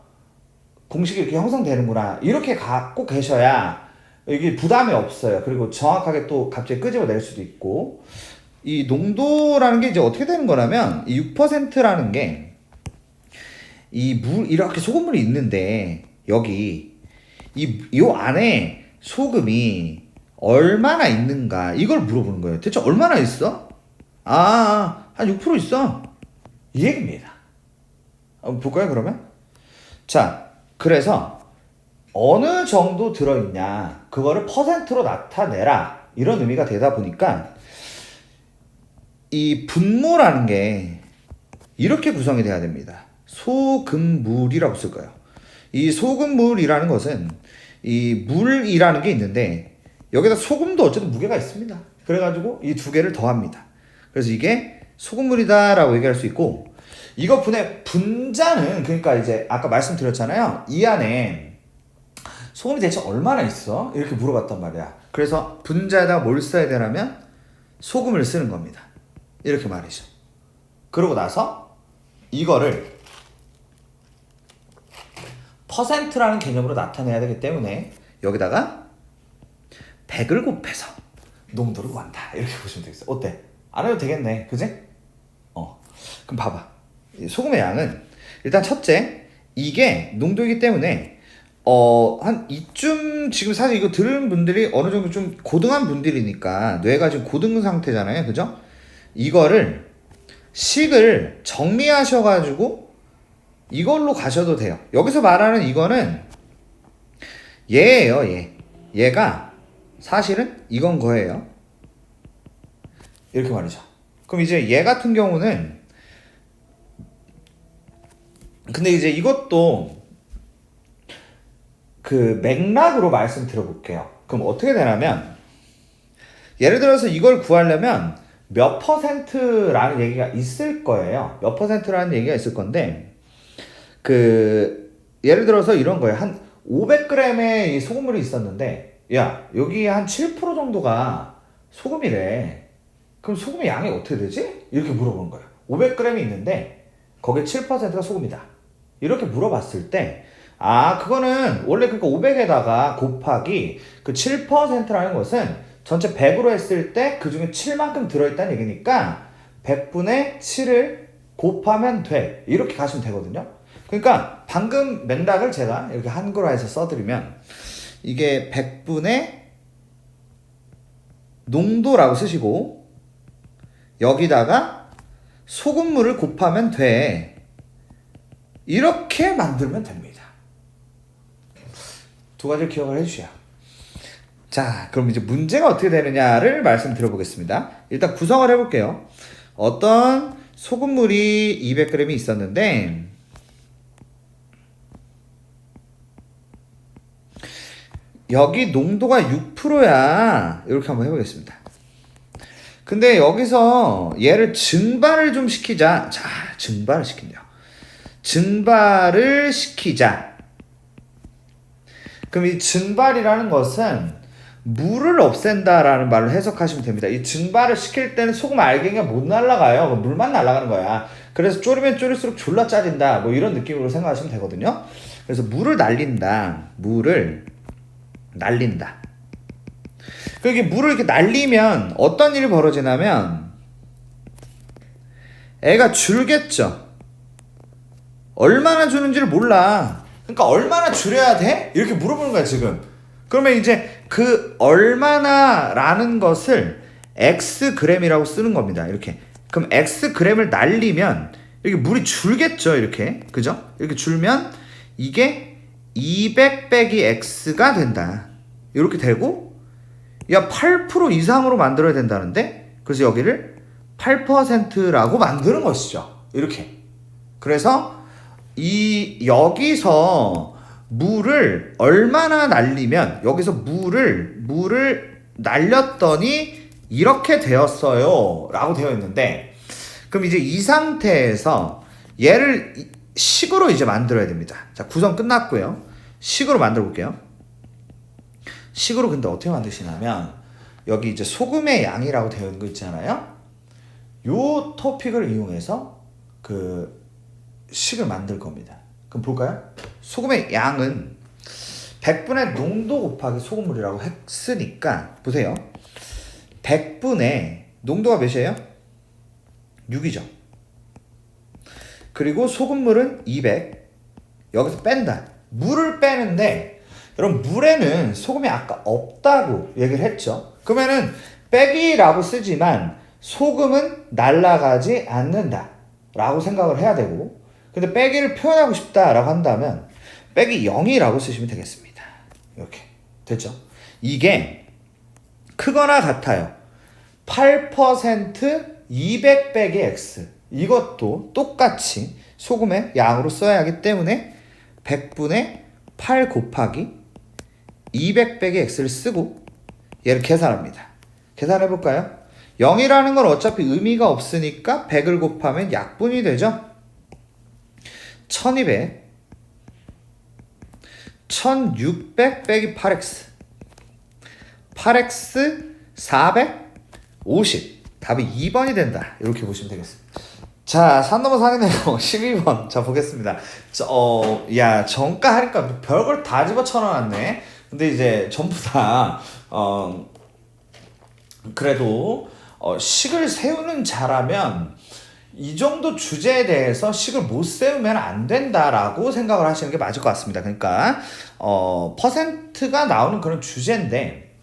공식이 이렇게 형성되는구나 이렇게 갖고 계셔야 이게 부담이 없어요. 그리고 정확하게 또 갑자기 끄집어낼 수도 있고, 이 농도라는 게 이제 어떻게 되는 거냐면 이 6%라는 게 이 물 이렇게 소금물이 있는데 여기 요 안에 소금이 얼마나 있는가 이걸 물어보는 거예요. 대체 얼마나 있어? 한 6% 있어. 이 얘기입니다. 한번 볼까요 그러면? 자, 그래서 어느 정도 들어있냐 그거를 퍼센트로 나타내라 이런 의미가 되다 보니까 이 분모라는 게 이렇게 구성이 돼야 됩니다. 소금물이라고 쓸 거예요. 이 소금물이라는 것은 이 물이라는 게 있는데 여기다 소금도 어쨌든 무게가 있습니다. 그래가지고 이 두 개를 더합니다. 그래서 이게 소금물이다 라고 얘기할 수 있고, 이거 분자는 그러니까 이제 아까 말씀드렸잖아요. 이 안에 소금이 대체 얼마나 있어? 이렇게 물어봤단 말이야. 그래서 분자에다가 뭘 써야 되냐면 소금을 쓰는 겁니다. 이렇게 말이죠. 그러고 나서 이거를 퍼센트라는 개념으로 나타내야 되기 때문에 여기다가 100을 곱해서 농도를 구한다. 이렇게 보시면 되겠어요. 어때? 안 해도 되겠네. 그지? 그럼 봐봐. 소금의 양은 일단 첫째, 이게 농도이기 때문에 한 이쯤 지금 사실 이거 들은 분들이 어느 정도 좀 고등한 분들이니까 뇌가 지금 고등 상태잖아요. 그죠? 이거를 식을 정리하셔가지고 이걸로 가셔도 돼요. 여기서 말하는 이거는 얘예요. 얘가 사실은 이건 거예요. 이렇게 말이죠. 그럼 이제 얘 같은 경우는 근데 이제 이것도 그 맥락으로 말씀 드려볼게요. 그럼 어떻게 되냐면 예를 들어서 이걸 구하려면 몇 퍼센트라는 얘기가 있을 거예요. 몇 퍼센트라는 얘기가 있을 건데 그 예를 들어서 이런 거예요. 한 500g의 소금물이 있었는데 야 여기 한 7% 정도가 소금이래. 그럼 소금의 양이 어떻게 되지? 이렇게 물어보는 거예요. 500g이 있는데 거기에 7%가 소금이다. 이렇게 물어봤을 때 그거는 원래 그러니까 500에다가 곱하기 그 7%라는 것은 전체 100으로 했을 때 그 중에 7만큼 들어있다는 얘기니까 100분의 7을 곱하면 돼. 이렇게 가시면 되거든요. 그러니까 방금 맥락을 제가 이렇게 한글화해서 써드리면 이게 100분의 농도라고 쓰시고 여기다가 소금물을 곱하면 돼. 이렇게 만들면 됩니다. 두 가지를 기억을 해주셔야. 자, 그럼 이제 문제가 어떻게 되느냐를 말씀드려보겠습니다. 일단 구성을 해볼게요. 어떤 소금물이 200g이 있었는데 여기 농도가 6%야. 이렇게 한번 해보겠습니다. 근데 여기서 얘를 증발을 좀 시키자. 자, 증발을 시킨대요. 증발을 시키자. 그럼 이 증발이라는 것은 물을 없앤다라는 말로 해석하시면 됩니다. 이 증발을 시킬 때는 소금 알갱이가 못 날아가요. 물만 날아가는 거야. 그래서 졸이면 졸일수록 졸라 짜진다. 뭐 이런 느낌으로 생각하시면 되거든요. 그래서 물을 날린다. 물을 날린다. 그게 물을 이렇게 날리면 어떤 일이 벌어지냐면 애가 줄겠죠. 얼마나 주는지를 몰라. 그러니까 얼마나 줄여야 돼? 이렇게 물어보는 거야 지금. 그러면 이제 그 얼마나라는 것을 Xg이라고 쓰는 겁니다. 이렇게. 그럼 Xg을 날리면 이렇게 물이 줄겠죠. 이렇게. 그죠? 이렇게 줄면 이게 200 빼기 X가 된다. 이렇게 되고 야 8% 이상으로 만들어야 된다는데 그래서 여기를 8%라고 만드는 것이죠. 이렇게. 그래서 여기서 물을 얼마나 날리면 여기서 물을 날렸더니 이렇게 되었어요 라고 되어 있는데 그럼 이제 이 상태에서 얘를 식으로 이제 만들어야 됩니다. 자, 구성 끝났고요. 식으로 만들어 볼게요. 식으로 근데 어떻게 만드시냐면 여기 이제 소금의 양이라고 되어 있는 거 있잖아요. 요 토픽을 이용해서 그 식을 만들 겁니다. 그럼 볼까요? 소금의 양은 100분의 농도 곱하기 소금물이라고 했으니까 보세요. 100분의 농도가 몇이에요? 6이죠. 그리고 소금물은 200. 여기서 뺀다. 물을 빼는데 여러분 물에는 소금이 아까 없다고 얘기를 했죠. 그러면은 빼기라고 쓰지만 소금은 날아가지 않는다 라고 생각을 해야 되고 근데 빼기를 표현하고 싶다라고 한다면 빼기 0이라고 쓰시면 되겠습니다. 이렇게 됐죠? 이게 크거나 같아요. 8% 200 빼기 X 이것도 똑같이 소금의 양으로 써야 하기 때문에 100분의 8 곱하기 200 빼기 X를 쓰고 얘를 계산합니다. 계산해 볼까요? 0이라는 건 어차피 의미가 없으니까 100을 곱하면 약분이 되죠? 1200 1600 빼기 8x 8x 450 답이 2번이 된다. 이렇게 보시면 되겠습니다. 자, 산 넘어 산이네요. 12번. 자, 보겠습니다. 야, 정가 하니까 별걸 다 집어 쳐넣어놨네. 근데 이제 전부 다, 그래도, 식을 세우는 자라면 이 정도 주제에 대해서 식을 못 세우면 안 된다라고 생각을 하시는 게 맞을 것 같습니다. 그러니까, 퍼센트가 나오는 그런 주제인데,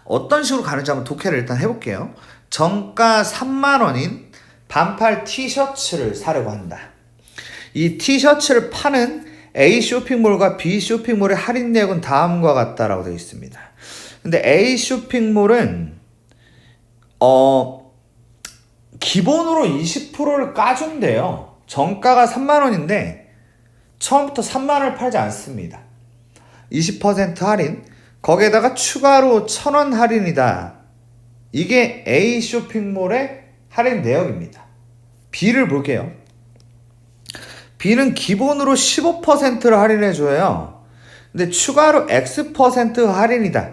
어떤 식으로 가는지 한번 독해를 일단 해볼게요. 정가 3만원인 반팔 티셔츠를 사려고 한다. 이 티셔츠를 파는 A 쇼핑몰과 B 쇼핑몰의 할인 내역은 다음과 같다라고 되어 있습니다. 근데 A 쇼핑몰은 기본으로 20%를 까준대요. 정가가 3만원인데 처음부터 3만원을 팔지 않습니다. 20% 할인, 거기에다가 추가로 1,000원 할인이다. 이게 A 쇼핑몰의 할인 내역입니다. B를 볼게요. B는 기본으로 15%를 할인해줘요. 근데 추가로 X% 할인이다.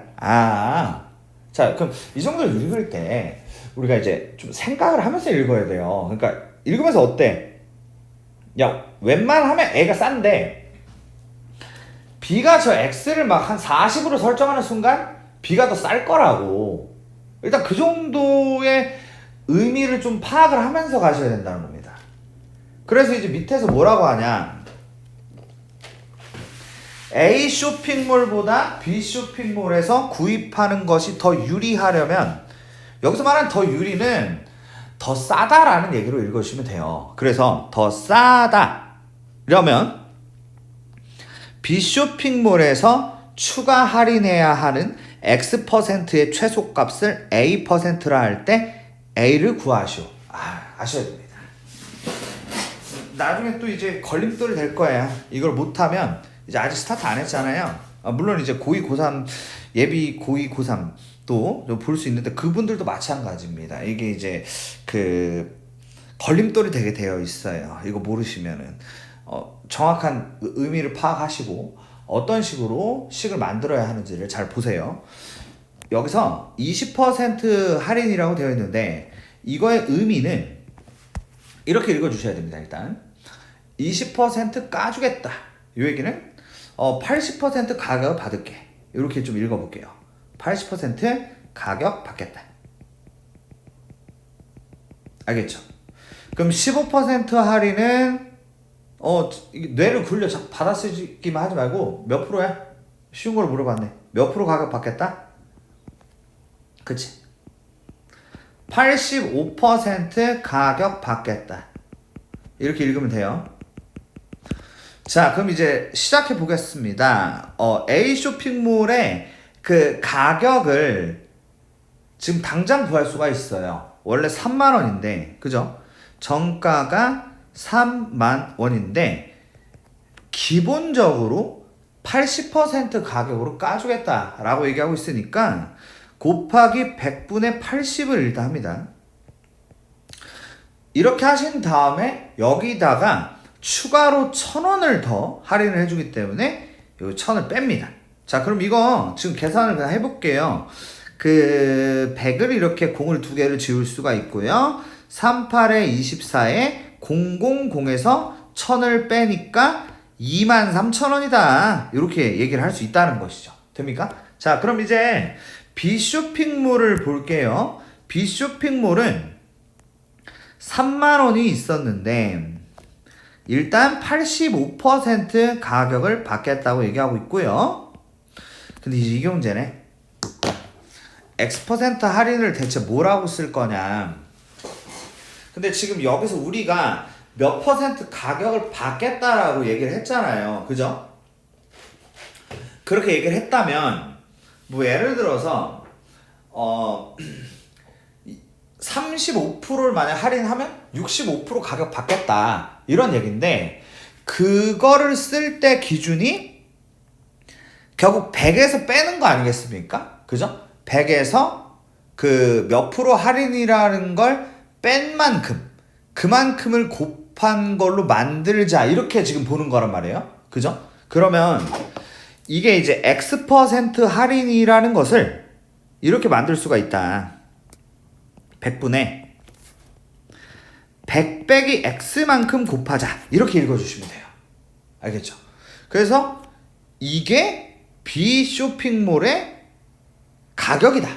자, 그럼 이 정도를 읽을 때 우리가 이제 좀 생각을 하면서 읽어야 돼요. 그러니까 읽으면서 어때? 야, 웬만하면 A가 싼데 B가 저 X를 막 한 40으로 설정하는 순간 B가 더 쌀 거라고. 일단 그 정도의 의미를 좀 파악을 하면서 가셔야 된다는 겁니다. 그래서 이제 밑에서 뭐라고 하냐, A 쇼핑몰보다 B 쇼핑몰에서 구입하는 것이 더 유리하려면, 여기서 말하는 더 유리는 더 싸다라는 얘기로 읽어주시면 돼요. 그래서 더 싸다려면 B 쇼핑몰에서 추가 할인해야 하는 X%의 최소값을 A%라 할 때 A를 구하시오. 아셔야 됩니다. 나중에 또 이제 걸림돌이 될 거예요. 이걸 못하면 이제 아직 스타트 안 했잖아요. 물론 이제 고2, 고3, 예비 고2, 고3 또 볼 수 있는데 그분들도 마찬가지입니다. 이게 이제 그 걸림돌이 되게 되어 있어요. 이거 모르시면은 정확한 의미를 파악하시고 어떤 식으로 식을 만들어야 하는지를 잘 보세요. 여기서 20% 할인이라고 되어 있는데 이거의 의미는 이렇게 읽어주셔야 됩니다. 일단 20% 까주겠다. 이 얘기는 80% 가격을 받을게. 이렇게 좀 읽어볼게요. 80% 가격 받겠다. 알겠죠? 그럼 15% 할인은 뇌를 굴려 자꾸 받아쓰기만 하지 말고 몇 프로야? 쉬운 걸 물어봤네. 몇 프로 가격 받겠다? 그치? 85% 가격 받겠다. 이렇게 읽으면 돼요. 자, 그럼 이제 시작해 보겠습니다. A 쇼핑몰의 그 가격을 지금 당장 구할 수가 있어요. 원래 3만원인데, 그죠? 정가가 3만원인데, 기본적으로 80% 가격으로 까주겠다라고 얘기하고 있으니까, 곱하기 100분의 80을 일단 합니다. 이렇게 하신 다음에 여기다가 추가로 1,000원을 더 할인을 해주기 때문에 여기 1,000을 뺍니다. 자, 그럼 이거 지금 계산을 그냥 해볼게요. 그 100을 이렇게 공을 두 개를 지울 수가 있고요. 38에 24에 000에서 1,000을 빼니까 23,000원이다. 이렇게 얘기를 할 수 있다는 것이죠. 됩니까? 자, 그럼 이제 B 쇼핑몰을 볼게요. B 쇼핑몰은 3만원이 있었는데 일단 85% 가격을 받겠다고 얘기하고 있고요. 근데 이제 이게 문제네. X% 할인을 대체 뭐라고 쓸 거냐. 근데 지금 여기서 우리가 몇 퍼센트 가격을 받겠다라고 얘기를 했잖아요. 그죠? 그렇게 얘기를 했다면 뭐 예를 들어서 35%를 만약 할인하면 65% 가격 받겠다 이런 얘기인데, 그거를 쓸 때 기준이 결국 100에서 빼는 거 아니겠습니까? 그죠? 100에서 그 몇 프로 할인이라는 걸 뺀 만큼, 그만큼을 곱한 걸로 만들자 이렇게 지금 보는 거란 말이에요. 그죠? 그러면 이게 이제 X% 할인이라는 것을 이렇게 만들 수가 있다. 100분의 100 빼기 X만큼 곱하자 이렇게 읽어주시면 돼요. 알겠죠? 그래서 이게 B 쇼핑몰의 가격이다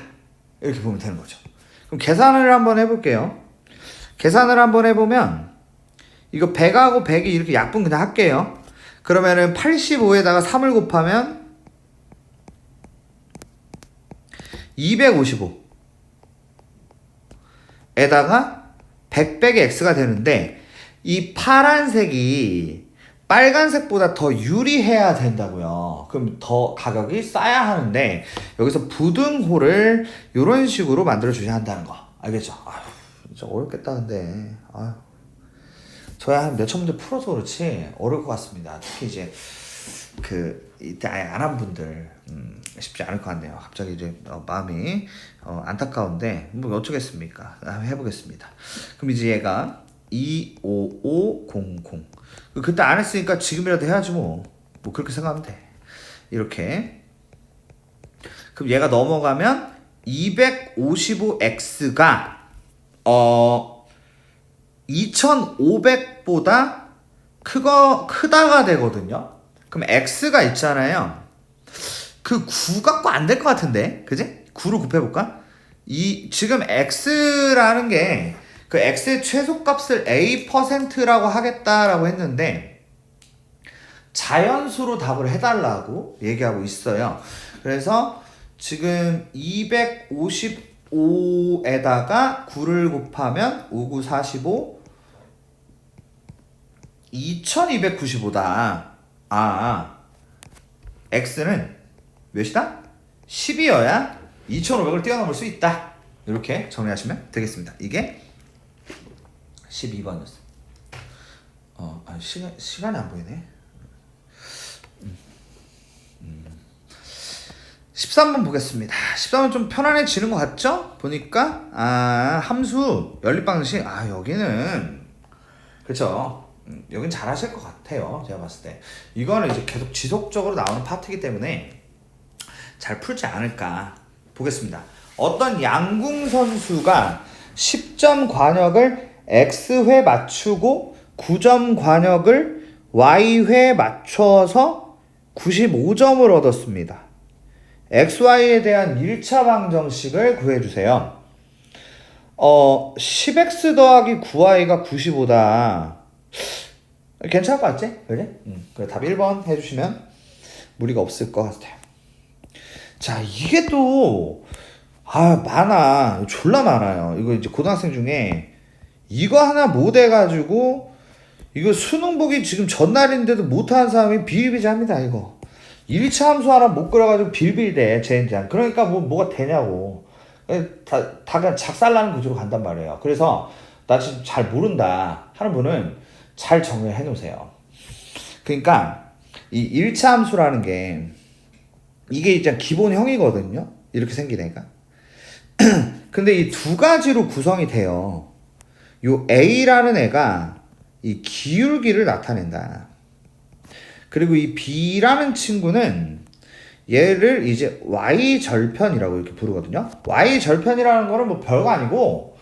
이렇게 보면 되는 거죠. 그럼 계산을 한번 해볼게요. 계산을 한번 해보면 이거 100하고 100이 이렇게 약분 그냥 할게요. 그러면은 85에다가 3을 곱하면 255에다가 100 빼기 X가 되는데 이 파란색이 빨간색보다 더 유리해야 된다고요. 그럼 더 가격이 싸야 하는데 여기서 부등호를 이런 식으로 만들어 주셔야 한다는 거 알겠죠? 아휴 진짜 어렵겠다 근데 아휴 저야 한 몇천 문제 풀어서 그렇지 어려울 것 같습니다. 특히 이제 이때 아예 안 한 분들 쉽지 않을 것 같네요. 갑자기 이제 마음이 안타까운데 뭐 어쩌겠습니까? 한번 해보겠습니다. 그럼 이제 얘가 25500 그때 안 했으니까 지금이라도 해야지 뭐 그렇게 생각하면 돼. 이렇게 그럼 얘가 넘어가면 255X가 2500보다 크다가 되거든요. 그럼 X가 있잖아요. 그 9 갖고 안 될 것 같은데, 그지? 9로 곱해볼까? 지금 X라는 게 그 X의 최소값을 A%라고 하겠다라고 했는데 자연수로 답을 해달라고 얘기하고 있어요. 그래서 지금 255에다가 9를 곱하면 5945 2295다. X는 몇이다? 10이어야 2500을 뛰어넘을 수 있다. 이렇게 정리하시면 되겠습니다. 이게 12번이었어. 시간이 안 보이네. 13번 보겠습니다. 13번 좀 편안해지는 것 같죠? 보니까 함수 연립방식 여기는 그쵸? 여긴 잘하실 것 같아요. 제가 봤을 때 이거는 이제 계속 지속적으로 나오는 파트이기 때문에 잘 풀지 않을까 보겠습니다. 어떤 양궁 선수가 10점 관역을 X회 맞추고 9점 관역을 Y회 맞춰서 95점을 얻었습니다. XY에 대한 1차 방정식을 구해주세요. 10X 더하기 9Y가 95다. 괜찮을 것 같지? 그래? 그래, 답 1번 해주시면 무리가 없을 것 같아요. 자, 이게 또 많아. 졸라 많아요. 이거 이제 고등학생 중에 이거 하나 못 해가지고 이거 수능 보기 지금 전날인데도 못하는 사람이 비일비재합니다. 이거 1차 함수 하나 못 그려가지고 빌빌대 젠장. 그러니까 뭐가 되냐고. 다 그냥 작살나는 구조로 간단 말이에요. 그래서 나 지금 잘 모른다 하는 분은 잘 정리를 해놓으세요. 그러니까 이 1차 함수라는 게 이게 일단 기본형이거든요. 이렇게 생긴 애가. 근데 이 두 가지로 구성이 돼요. 요 A라는 애가 이 기울기를 나타낸다. 그리고 이 B라는 친구는 얘를 이제 Y절편이라고 이렇게 부르거든요. Y절편이라는 거는 뭐 별거 아니고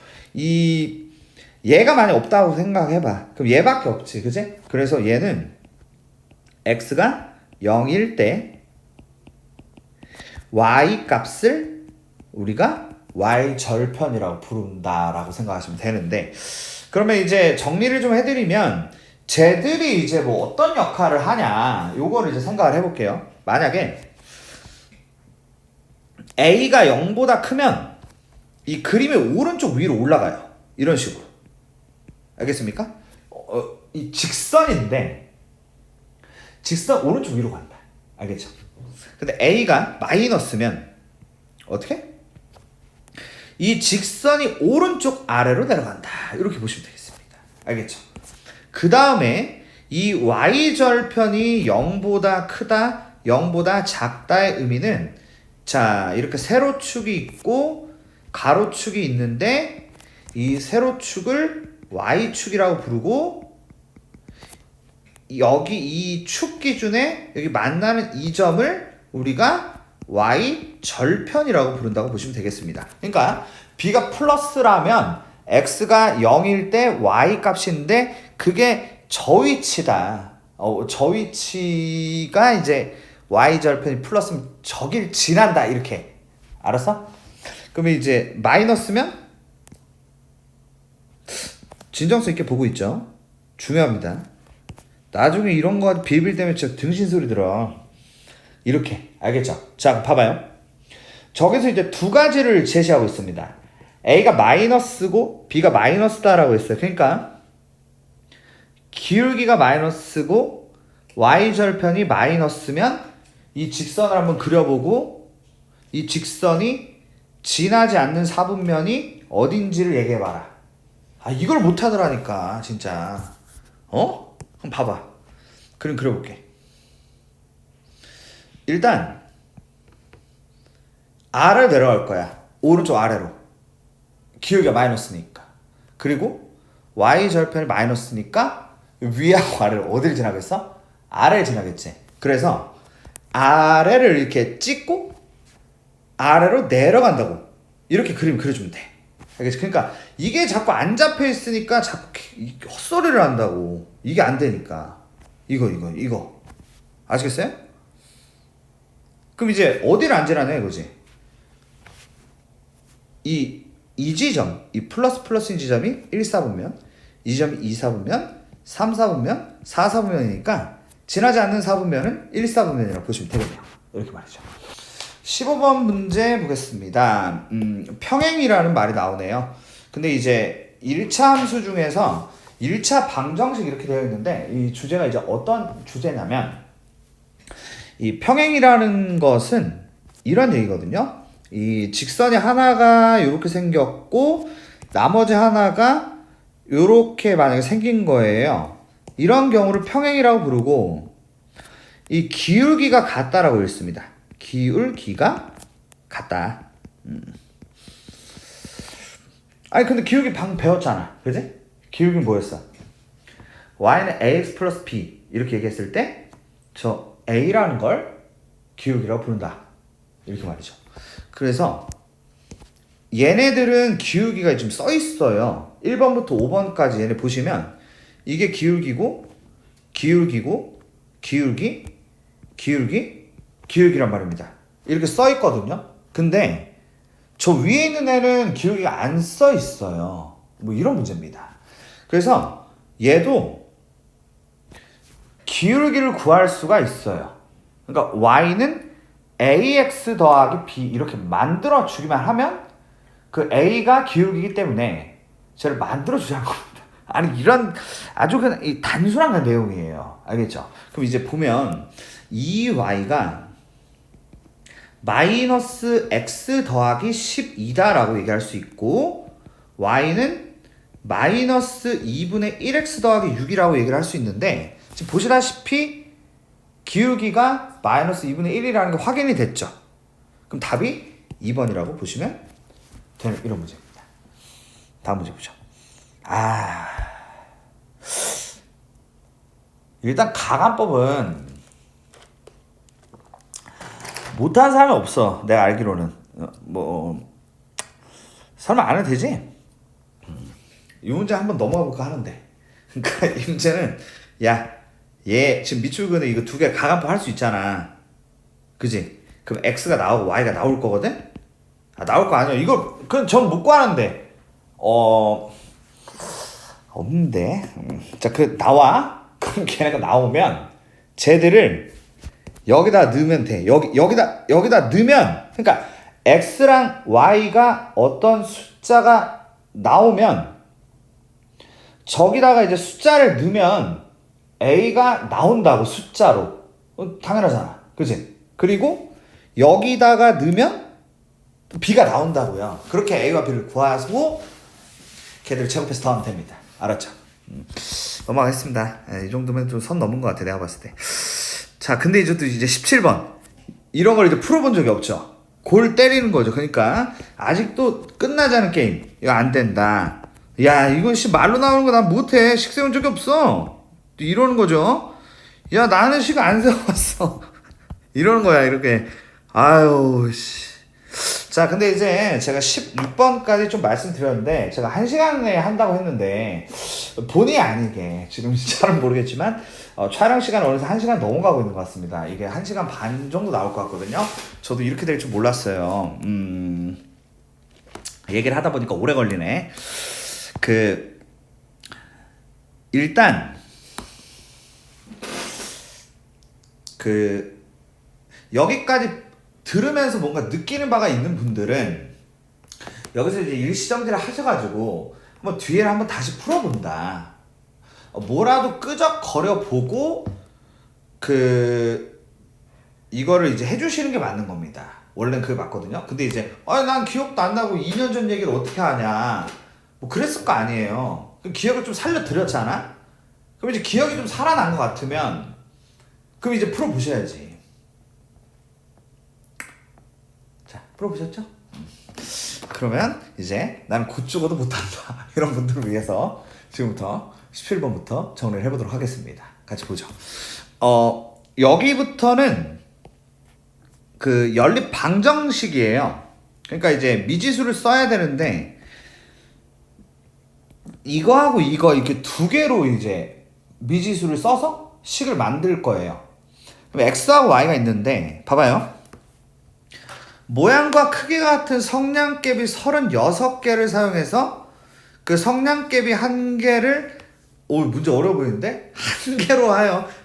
얘가 만약 없다고 생각해봐. 그럼 얘밖에 없지, 그치? 그래서 얘는 X가 0일 때 Y 값을 우리가 Y절편이라고 부른다라고 생각하시면 되는데, 그러면 이제 정리를 좀 해드리면 쟤들이 이제 뭐 어떤 역할을 하냐 요거를 이제 생각을 해볼게요. 만약에 A가 0보다 크면 이 그림의 오른쪽 위로 올라가요. 이런 식으로. 알겠습니까? 이 직선인데 직선 오른쪽 위로 간다. 알겠죠? 근데 A가 마이너스면 어떻게? 이 직선이 오른쪽 아래로 내려간다. 이렇게 보시면 되겠습니다. 알겠죠? 그 다음에 이 Y절편이 0보다 크다, 0보다 작다의 의미는 자, 이렇게 세로축이 있고 가로축이 있는데 이 세로축을 Y축이라고 부르고 여기 이 축 기준에 여기 만나는 이 점을 우리가 y 절편이라고 부른다고 보시면 되겠습니다. 그러니까 b가 플러스라면 x가 0일 때 y 값인데 그게 저 위치다. 저 위치가 이제 y 절편이 플러스면 저길 지난다 이렇게. 알았어? 그러면 이제 마이너스면 진정성 있게 보고 있죠. 중요합니다. 나중에 이런 거 비빌 때문에 진짜 등신 소리 들어. 이렇게. 알겠죠? 자, 봐봐요. 저기서 이제 두 가지를 제시하고 있습니다. A가 마이너스고 B가 마이너스다라고 했어요. 그러니까 기울기가 마이너스고 Y절편이 마이너스면 이 직선을 한번 그려보고 이 직선이 지나지 않는 사분면이 어딘지를 얘기해봐라. 아, 이걸 못하더라니까 진짜. 한번 봐봐. 그럼 그려볼게. 일단 R을 내려갈 거야. 오른쪽 아래로. 기울기가 마이너스니까. 그리고 Y절편이 마이너스니까 위하고 아래를 어디를 지나겠어? 아래를 지나겠지. 그래서 아래를 이렇게 찍고 아래로 내려간다고. 이렇게 그림 그려주면 돼. 알겠지? 그러니까 이게 자꾸 안 잡혀 있으니까 자꾸 헛소리를 한다고. 이게 안 되니까. 이거. 아시겠어요? 그럼 이제 어디를 안 지나냐 이거지. 이 지점, 이 플러스인 지점이 1, 4분면, 이 지점이 2, 4분면, 3, 4분면, 4, 4분면이니까 지나지 않는 4분면은 1, 4분면이라고 보시면 되겠네요. 이렇게 말이죠. 15번 문제 보겠습니다. 평행이라는 말이 나오네요. 근데 이제 1차 함수 중에서 1차 방정식 이렇게 되어 있는데 이 주제가 이제 어떤 주제냐면 이 평행이라는 것은 이런 얘기거든요. 이 직선이 하나가 이렇게 생겼고 나머지 하나가 이렇게 만약에 생긴 거예요. 이런 경우를 평행이라고 부르고 이 기울기가 같다라고 읽습니다. 기울기가 같다. 아니 근데 기울기 방금 배웠잖아. 그지? 기울기는 뭐였어? y는 ax 플러스 b 이렇게 얘기했을 때 저 a라는 걸 기울기라고 부른다. 이렇게 말이죠. 그래서 얘네들은 기울기가 지금 써 있어요. 1번부터 5번까지 얘네 보시면 이게 기울기고 기울기란 말입니다. 이렇게 써 있거든요. 근데 저 위에 있는 애는 기울기가 안 써 있어요. 뭐 이런 문제입니다. 그래서 얘도 기울기를 구할 수가 있어요. 그러니까 y는 ax 더하기 b 이렇게 만들어 주기만 하면 그 a가 기울기이기 때문에 쟤를 만들어 주자는 겁니다. 아니 이런 아주 그냥 이 단순한 내용이에요. 알겠죠? 그럼 이제 보면 이 y가 마이너스 x 더하기 12다라고 얘기할 수 있고 y는 마이너스 2분의 1x 더하기 6이라고 얘기를 할 수 있는데 지금 보시다시피 기울기가 마이너스 2분의 1이라는 게 확인이 됐죠. 그럼 답이 2번이라고 보시면 되는 이런 문제입니다. 다음 문제 보죠. 일단 가간법은 못하는 사람이 없어. 내가 알기로는. 설마 안 해도 되지? 이 문제 한번 넘어가 볼까 하는데. 그러니까 이 문제는 얘 지금 밑줄근에 이거 두 개 가간법 할 수 있잖아. 그지? 그럼 x가 나오고 y가 나올 거거든? 나올 거 아니야. 이거 그건 전 못 구하는데. 없는데. 자, 나와. 그럼 걔네가 나오면 쟤들을 여기다 넣으면 돼. 여기다 넣으면 그러니까 x랑 y가 어떤 숫자가 나오면 저기다가 이제 숫자를 넣으면 a가 나온다고 숫자로. 당연하잖아. 그치? 그리고 여기다가 넣으면 b가 나온다고요. 그렇게 a와 b를 구하고 걔들 제곱해서 더하면 됩니다. 알았죠? 넘어가겠습니다. 이 정도면 좀 선 넘은 것 같아. 내가 봤을 때. 자, 근데 이제 17번. 이런 걸 이제 풀어본 적이 없죠. 골 때리는 거죠. 그러니까 아직도 끝나지 않은 게임. 이거 안 된다. 야, 이거 말로 나오는 거 난 못해. 식 세운 적이 없어. 이러는 거죠. 야 나는 식 안 세워봤어. 이러는 거야 이렇게. 아유 씨. 자 근데 이제 제가 16번까지 좀 말씀드렸는데 제가 1시간에 한다고 했는데 본의 아니게 지금 잘은 모르겠지만 촬영 시간은 어느새 1시간 넘어가고 있는 것 같습니다. 이게 1시간 반 정도 나올 것 같거든요. 저도 이렇게 될 줄 몰랐어요. 얘기를 하다 보니까 오래 걸리네. 일단 여기까지 들으면서 뭔가 느끼는 바가 있는 분들은 여기서 이제 일시정지를 하셔가지고 한번 뒤에를 한번 다시 풀어본다. 뭐라도 끄적거려 보고 이거를 이제 해주시는 게 맞는 겁니다. 원래는 그게 맞거든요. 근데 이제 난 기억도 안 나고 2년 전 얘기를 어떻게 하냐 뭐 그랬을 거 아니에요. 그럼 기억을 좀 살려드렸잖아. 그럼 이제 기억이 좀 살아난 것 같으면 그럼 이제 풀어보셔야지. 자, 풀어보셨죠? 그러면 이제 나는 곧 죽어도 못한다 이런 분들을 위해서 지금부터 17번부터 정리를 해보도록 하겠습니다. 같이 보죠. 여기부터는 연립 방정식이에요. 그러니까 이제 미지수를 써야 되는데 이거하고 이거 이렇게 두 개로 이제 미지수를 써서 식을 만들 거예요. 그럼 x하고 y가 있는데 봐봐요. 모양과 크기가 같은 성량갭이 36개를 사용해서 그 성량갭이 한 개를 문제 어려워 보이는데?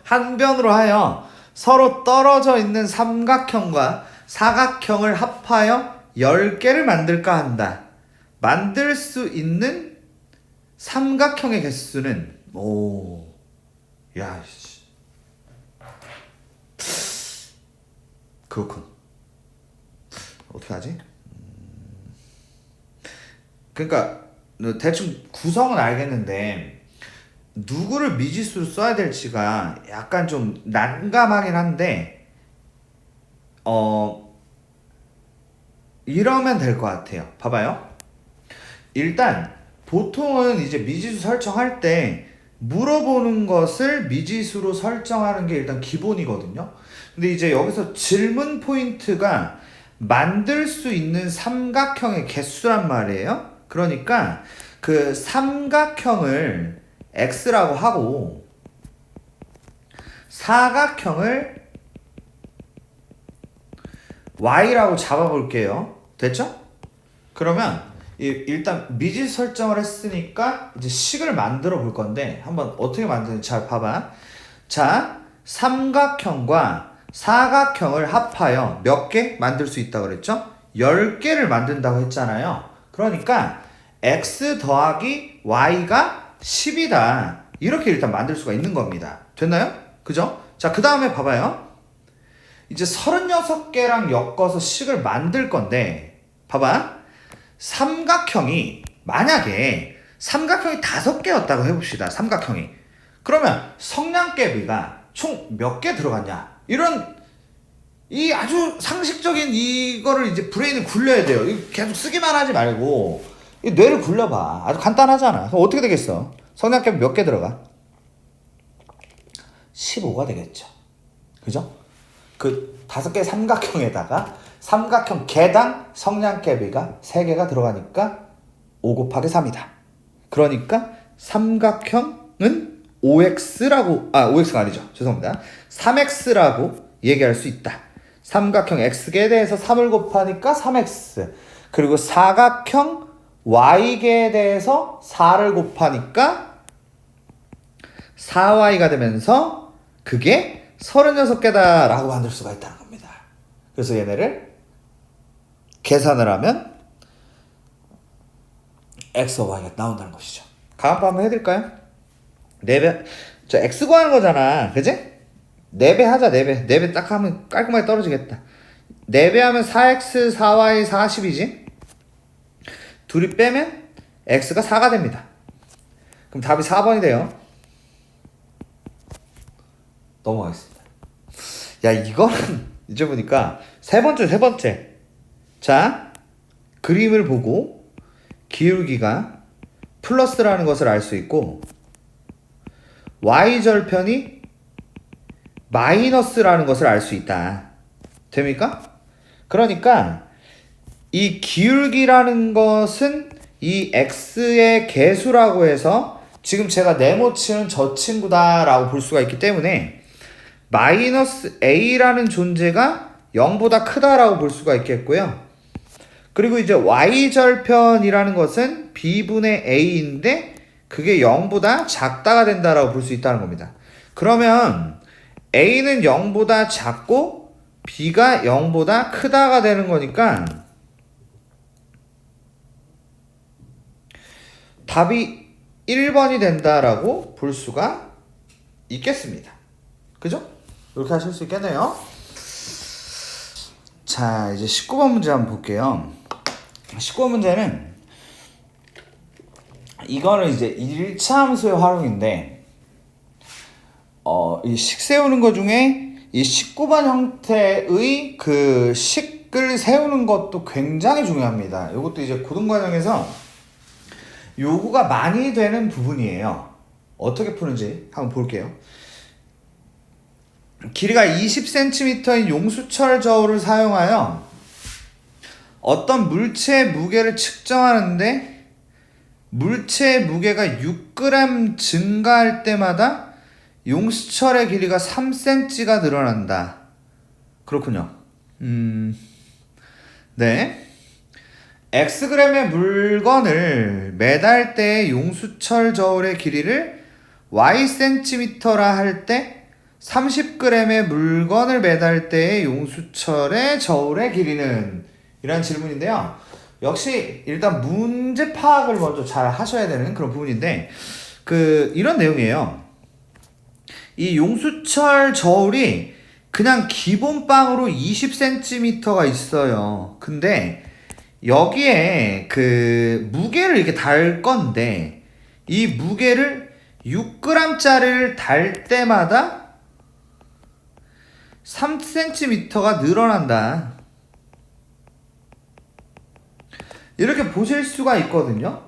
한 변으로 하여 서로 떨어져 있는 삼각형과 사각형을 합하여 10개를 만들까 한다. 만들 수 있는 삼각형의 개수는 그렇군. 어떻게 하지? 그러니까 대충 구성은 알겠는데 누구를 미지수로 써야 될지가 약간 좀 난감하긴 한데 이러면 될 것 같아요. 봐봐요. 일단 보통은 이제 미지수 설정할 때 물어보는 것을 미지수로 설정하는 게 일단 기본이거든요. 근데 이제 여기서 질문 포인트가 만들 수 있는 삼각형의 개수란 말이에요. 그러니까 그 삼각형을 x라고 하고 사각형을 y라고 잡아볼게요. 됐죠? 그러면 일단 미지수 설정을 했으니까 이제 식을 만들어 볼 건데 한번 어떻게 만드는지 잘 봐봐. 자, 삼각형과 사각형을 합하여 몇 개 만들 수 있다고 그랬죠? 10개를 만든다고 했잖아요. 그러니까 x 더하기 y가 10이다. 이렇게 일단 만들 수가 있는 겁니다. 됐나요? 그죠? 자, 그 다음에 봐봐요. 이제 36개랑 엮어서 식을 만들 건데 봐봐. 만약에 삼각형이 5개였다고 해봅시다. 삼각형이. 그러면 성량개비가 총 몇 개 들어갔냐? 이런 이 아주 상식적인 이거를 이제 브레인을 굴려야 돼요. 계속 쓰기만 하지 말고 이 뇌를 굴려봐. 아주 간단하잖아. 그럼 어떻게 되겠어? 성량개비 몇 개 들어가? 15가 되겠죠. 그죠? 그 5개 삼각형에다가 삼각형 개당 성량개비가 3개가 들어가니까 5 곱하기 3이다. 그러니까 삼각형은 5x가 아니죠. 죄송합니다. 3x라고 얘기할 수 있다. 삼각형 x개에 대해서 3을 곱하니까 3x. 그리고 사각형 y개에 대해서 4를 곱하니까 4y가 되면서 그게 36개다 라고 만들 수가 있다는 겁니다. 그래서 얘네를 계산을 하면 x와 y가 나온다는 것이죠. 가압 한번 해드릴까요? 4배, 저 x 구하는 거잖아. 그지? 4배 하자. 4배 딱 하면 깔끔하게 떨어지겠다. 4배 하면 4x, 4y, 40이지? 둘이 빼면 x가 4가 됩니다. 그럼 답이 4번이 돼요. 넘어가겠습니다. 야, 이거는 이제 보니까 세 번째. 자, 그림을 보고 기울기가 플러스라는 것을 알 수 있고 y절편이 마이너스라는 것을 알 수 있다. 됩니까? 그러니까 이 기울기라는 것은 이 x의 개수라고 해서 지금 제가 네모치는 저 친구다라고 볼 수가 있기 때문에 마이너스 a라는 존재가 0보다 크다라고 볼 수가 있겠고요. 그리고 이제 y절편이라는 것은 b분의 a인데 그게 0보다 작다가 된다라고 볼 수 있다는 겁니다. 그러면 a는 0보다 작고 b가 0보다 크다가 되는 거니까 답이 1번이 된다라고 볼 수가 있겠습니다. 그죠? 이렇게 하실 수 있겠네요. 자, 이제 19번 문제 한번 볼게요. 19번 문제는 이거는 이제 1차 함수의 활용인데 이 식 세우는 것 중에 이 19번 형태의 그 식을 세우는 것도 굉장히 중요합니다. 이것도 이제 고등과정에서 요구가 많이 되는 부분이에요. 어떻게 푸는지 한번 볼게요. 길이가 20cm인 용수철 저울을 사용하여 어떤 물체의 무게를 측정하는데 물체의 무게가 6g 증가할 때마다 용수철의 길이가 3cm가 늘어난다. 그렇군요. 네. Xg의 물건을 매달 때의 용수철 저울의 길이를 Ycm라 할 때 30g의 물건을 매달 때의 용수철의 저울의 길이는 이란 질문인데요. 역시 일단 문제 파악을 먼저 잘 하셔야 되는 그런 부분인데 이런 내용이에요. 이 용수철 저울이 그냥 기본빵으로 20cm가 있어요. 근데 여기에 무게를 이렇게 달 건데 이 무게를 6g짜리를 달 때마다 3cm가 늘어난다. 이렇게 보실 수가 있거든요.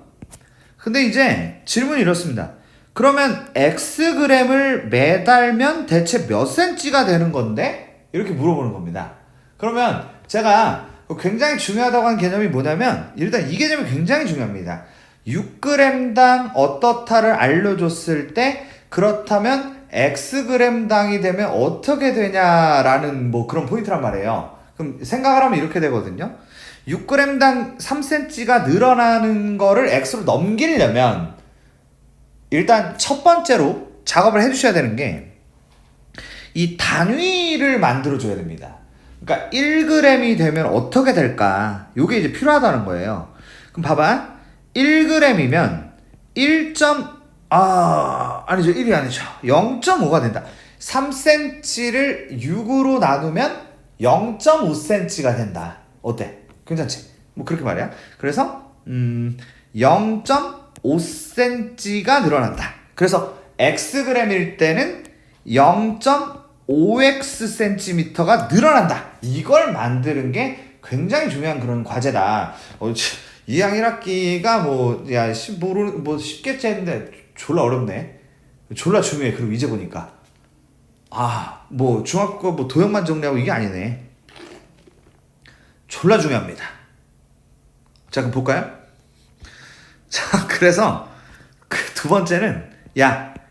근데 이제 질문이 이렇습니다. 그러면 Xg을 매달면 대체 몇 cm가 되는 건데? 이렇게 물어보는 겁니다. 그러면 제가 굉장히 중요하다고 하는 개념이 뭐냐면 일단 이 개념이 굉장히 중요합니다. 6g당 어떻다를 알려줬을 때 그렇다면 Xg당이 되면 어떻게 되냐라는 그런 포인트란 말이에요. 그럼 생각을 하면 이렇게 되거든요. 6g당 3cm가 늘어나는 거를 X로 넘기려면 일단 첫 번째로 작업을 해주셔야 되는 게 이 단위를 만들어줘야 됩니다. 그러니까 1g이 되면 어떻게 될까? 이게 이제 필요하다는 거예요. 그럼 봐봐. 1g이면 1점, 1이 아니죠. 0.5가 된다. 3cm를 6으로 나누면 0.5cm가 된다. 어때? 괜찮지? 그렇게 말이야. 그래서 0.5cm가 늘어난다. 그래서 Xg일 때는 0.5xcm가 늘어난다. 이걸 만드는 게 굉장히 중요한 그런 과제다. 이학 1학기가 쉽겠지 했는데 졸라 어렵네. 졸라 중요해. 그리고 이제 보니까 중학교 도형만 정리하고 이게 아니네. 졸라 중요합니다. 자, 그럼 볼까요? 자, 그래서 두 번째는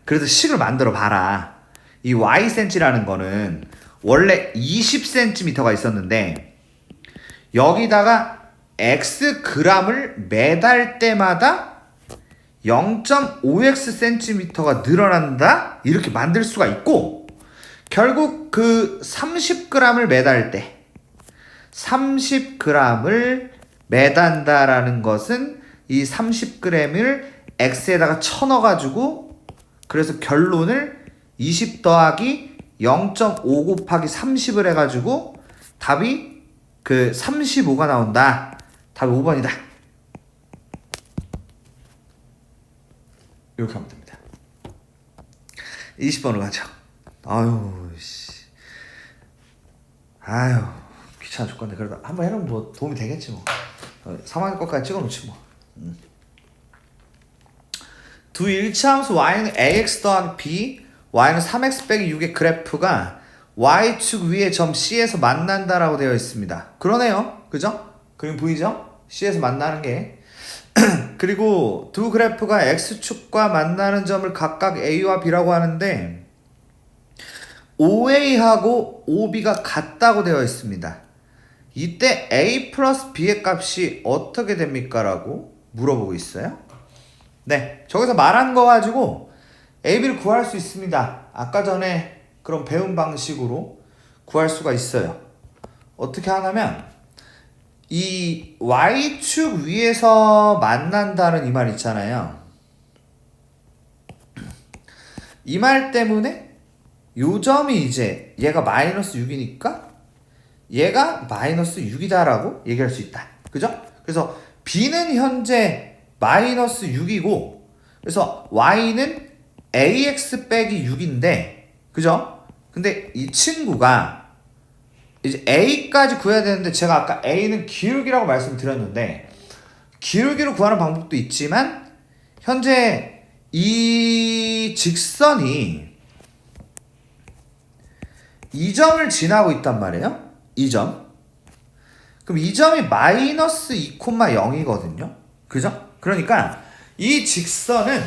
그래도 식을 만들어 봐라. 이 Ycm라는 거는 원래 20cm가 있었는데 여기다가 Xg을 매달 때마다 0.5xcm가 늘어난다? 이렇게 만들 수가 있고 결국 30g을 매달 때 30g을 매단다라는 것은 이 30g을 X에다가 쳐넣어가지고 그래서 결론을 20 더하기 0.5 곱하기 30을 해가지고 답이 35가 나온다. 답이 5번이다. 이렇게 하면 됩니다. 20번으로 가죠. 귀찮아 죽겠네. 그래도 한번 해놓으면 도움이 되겠지 3학년 것까지 찍어놓지 두 일차함수 y는 ax 더하기 b, y는 3x 빼기 6의 그래프가 y축 위에 점 C에서 만난다라고 되어 있습니다. 그러네요. 그죠? 그림 보이죠? C에서 만나는 게. 그리고 두 그래프가 X축과 만나는 점을 각각 A와 B라고 하는데 OA하고 OB가 같다고 되어 있습니다. 이때 A 플러스 B의 값이 어떻게 됩니까? 라고 물어보고 있어요. 네, 저기서 말한 거 가지고 A, B를 구할 수 있습니다. 아까 전에 그런 배운 방식으로 구할 수가 있어요. 어떻게 하냐면 이 Y축 위에서 만난다는 이 말 있잖아요. 이 말 때문에 요 점이 이제 얘가 마이너스 6이니까 얘가 마이너스 6이다라고 얘기할 수 있다. 그죠? 그래서 B는 현재 마이너스 6이고 그래서 Y는 AX 빼기 6인데 그죠? 근데 이 친구가 이제 A까지 구해야 되는데 제가 아까 A는 기울기라고 말씀드렸는데 기울기로 구하는 방법도 있지만 현재 이 직선이 이 점을 지나고 있단 말이에요. 이 점. 그럼 이 점이 마이너스 2,0이거든요. 그죠? 그러니까 이 직선은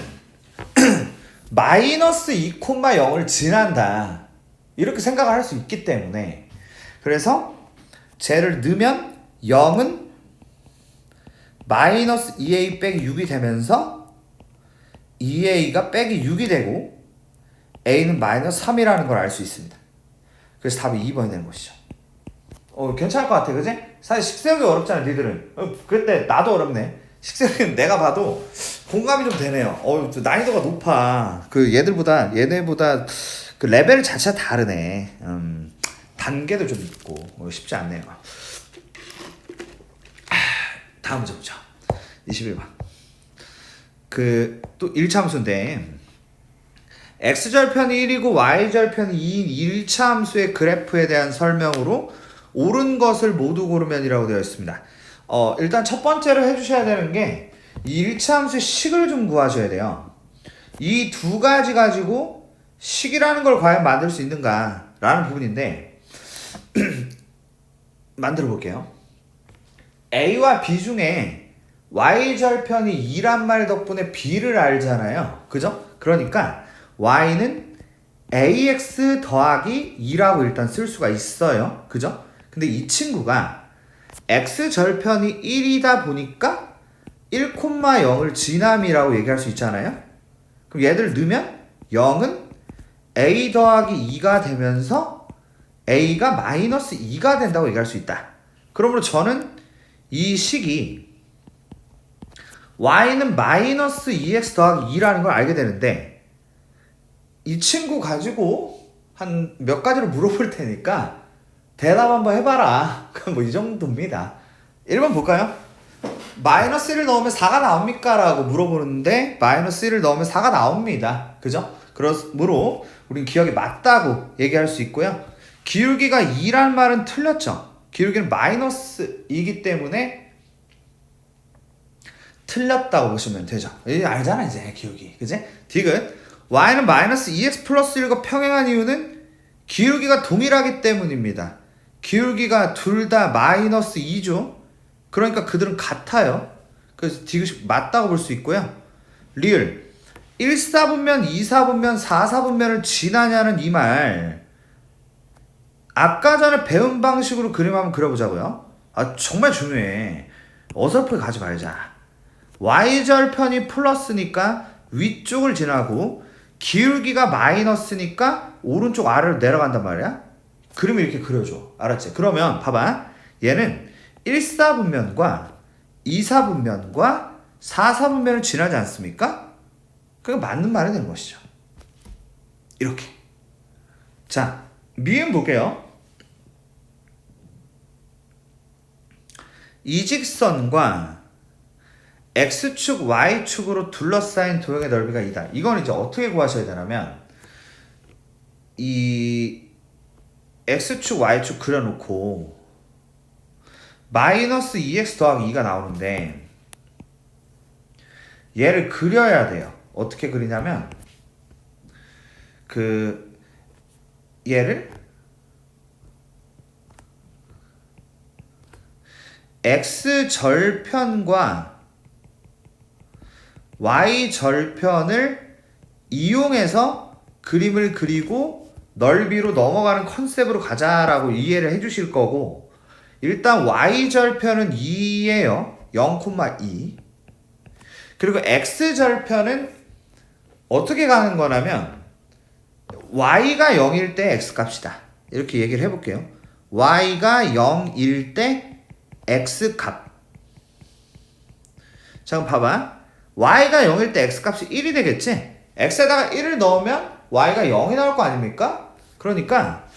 마이너스 2,0을 지난다. 이렇게 생각을 할 수 있기 때문에 그래서 쟤를 넣으면 0은 마이너스 2a 빼기 6이 되면서 2a가 빼기 6이 되고 a는 마이너스 3이라는 걸 알 수 있습니다. 그래서 답이 2번이 되는 것이죠. 괜찮을 것 같아, 그지? 사실 식세우기 어렵잖아, 니들은. 근데 나도 어렵네. 식세우기는 내가 봐도 공감이 좀 되네요. 난이도가 높아. 얘네보다 그 레벨 자체가 다르네. 단계도 좀 있고 쉽지 않네요. 다음 문제 보자. 21번. 또 1차 함수인데 x절편이 1이고 y절편이 2인 1차 함수의 그래프에 대한 설명으로 옳은 것을 모두 고르면이라고 되어 있습니다. 일단 첫 번째로 해주셔야 되는 게 이 1차 함수의 식을 좀 구하셔야 돼요. 이 두 가지 가지고 식이라는 걸 과연 만들 수 있는가 라는 부분인데 만들어 볼게요. A와 B 중에 y절편이 2란 말 덕분에 B를 알잖아요. 그죠? 그러니까 y는 ax 더하기 2라고 일단 쓸 수가 있어요. 그죠? 근데 이 친구가 x절편이 1이다 보니까 1,0을 지남이라고 얘기할 수 있잖아요. 그럼 얘들 넣으면 0은 a 더하기 2가 되면서 a가 마이너스 2가 된다고 얘기할 수 있다. 그러므로 저는 이 식이 y는 마이너스 2x 더하기 2라는 걸 알게 되는데 이 친구 가지고 한 몇 가지를 물어볼 테니까 대답 한번 해봐라. 뭐 이 정도입니다. 1번 볼까요? 마이너스 1을 넣으면 4가 나옵니까? 라고 물어보는데 마이너스 1을 넣으면 4가 나옵니다. 그죠? 그러므로 우린 기억이 맞다고 얘기할 수 있고요. 기울기가 2란 말은 틀렸죠. 기울기는 마이너스이기 때문에 틀렸다고 보시면 되죠. 알잖아 이제 기울기. 그지? 디귿 y는 마이너스 2x 플러스 1과 평행한 이유는 기울기가 동일하기 때문입니다. 기울기가 둘 다 마이너스 2죠. 그러니까 그들은 같아요. 그래서 디귿이 맞다고 볼 수 있고요. 리을 1사분면, 2사분면, 4사분면을 지나냐는 이 말 아까 전에 배운 방식으로 그림 한번 그려보자고요. 정말 중요해. 어설프게 가지 말자. y절편이 플러스니까 위쪽을 지나고 기울기가 마이너스니까 오른쪽 아래로 내려간단 말이야. 그림을 이렇게 그려줘. 알았지? 그러면 봐봐. 얘는 1사분면과 2사분면과 4사분면을 지나지 않습니까? 그게 맞는 말이 되는 것이죠. 이렇게. 자, 미음 볼게요. 이 직선과 x축, y축으로 둘러싸인 도형의 넓이가 2다. 이건 이제 어떻게 구하셔야 되냐면 이 x축, y축 그려놓고 마이너스 2x 더하기 2가 나오는데 얘를 그려야 돼요. 어떻게 그리냐면 얘를 x 절편과 y 절편을 이용해서 그림을 그리고 넓이로 넘어가는 컨셉으로 가자라고 이해를 해주실 거고, 일단 y 절편은 2예요. 0,2. 그리고 x 절편은 어떻게 가는 거냐면 y가 0일 때 x 값이다. 이렇게 얘기를 해볼게요. y가 0일 때 x 값. 자, 그럼 봐봐. y가 0일 때 x 값이 1이 되겠지? x에다가 1을 넣으면 y가 0이 나올 거 아닙니까? 그러니까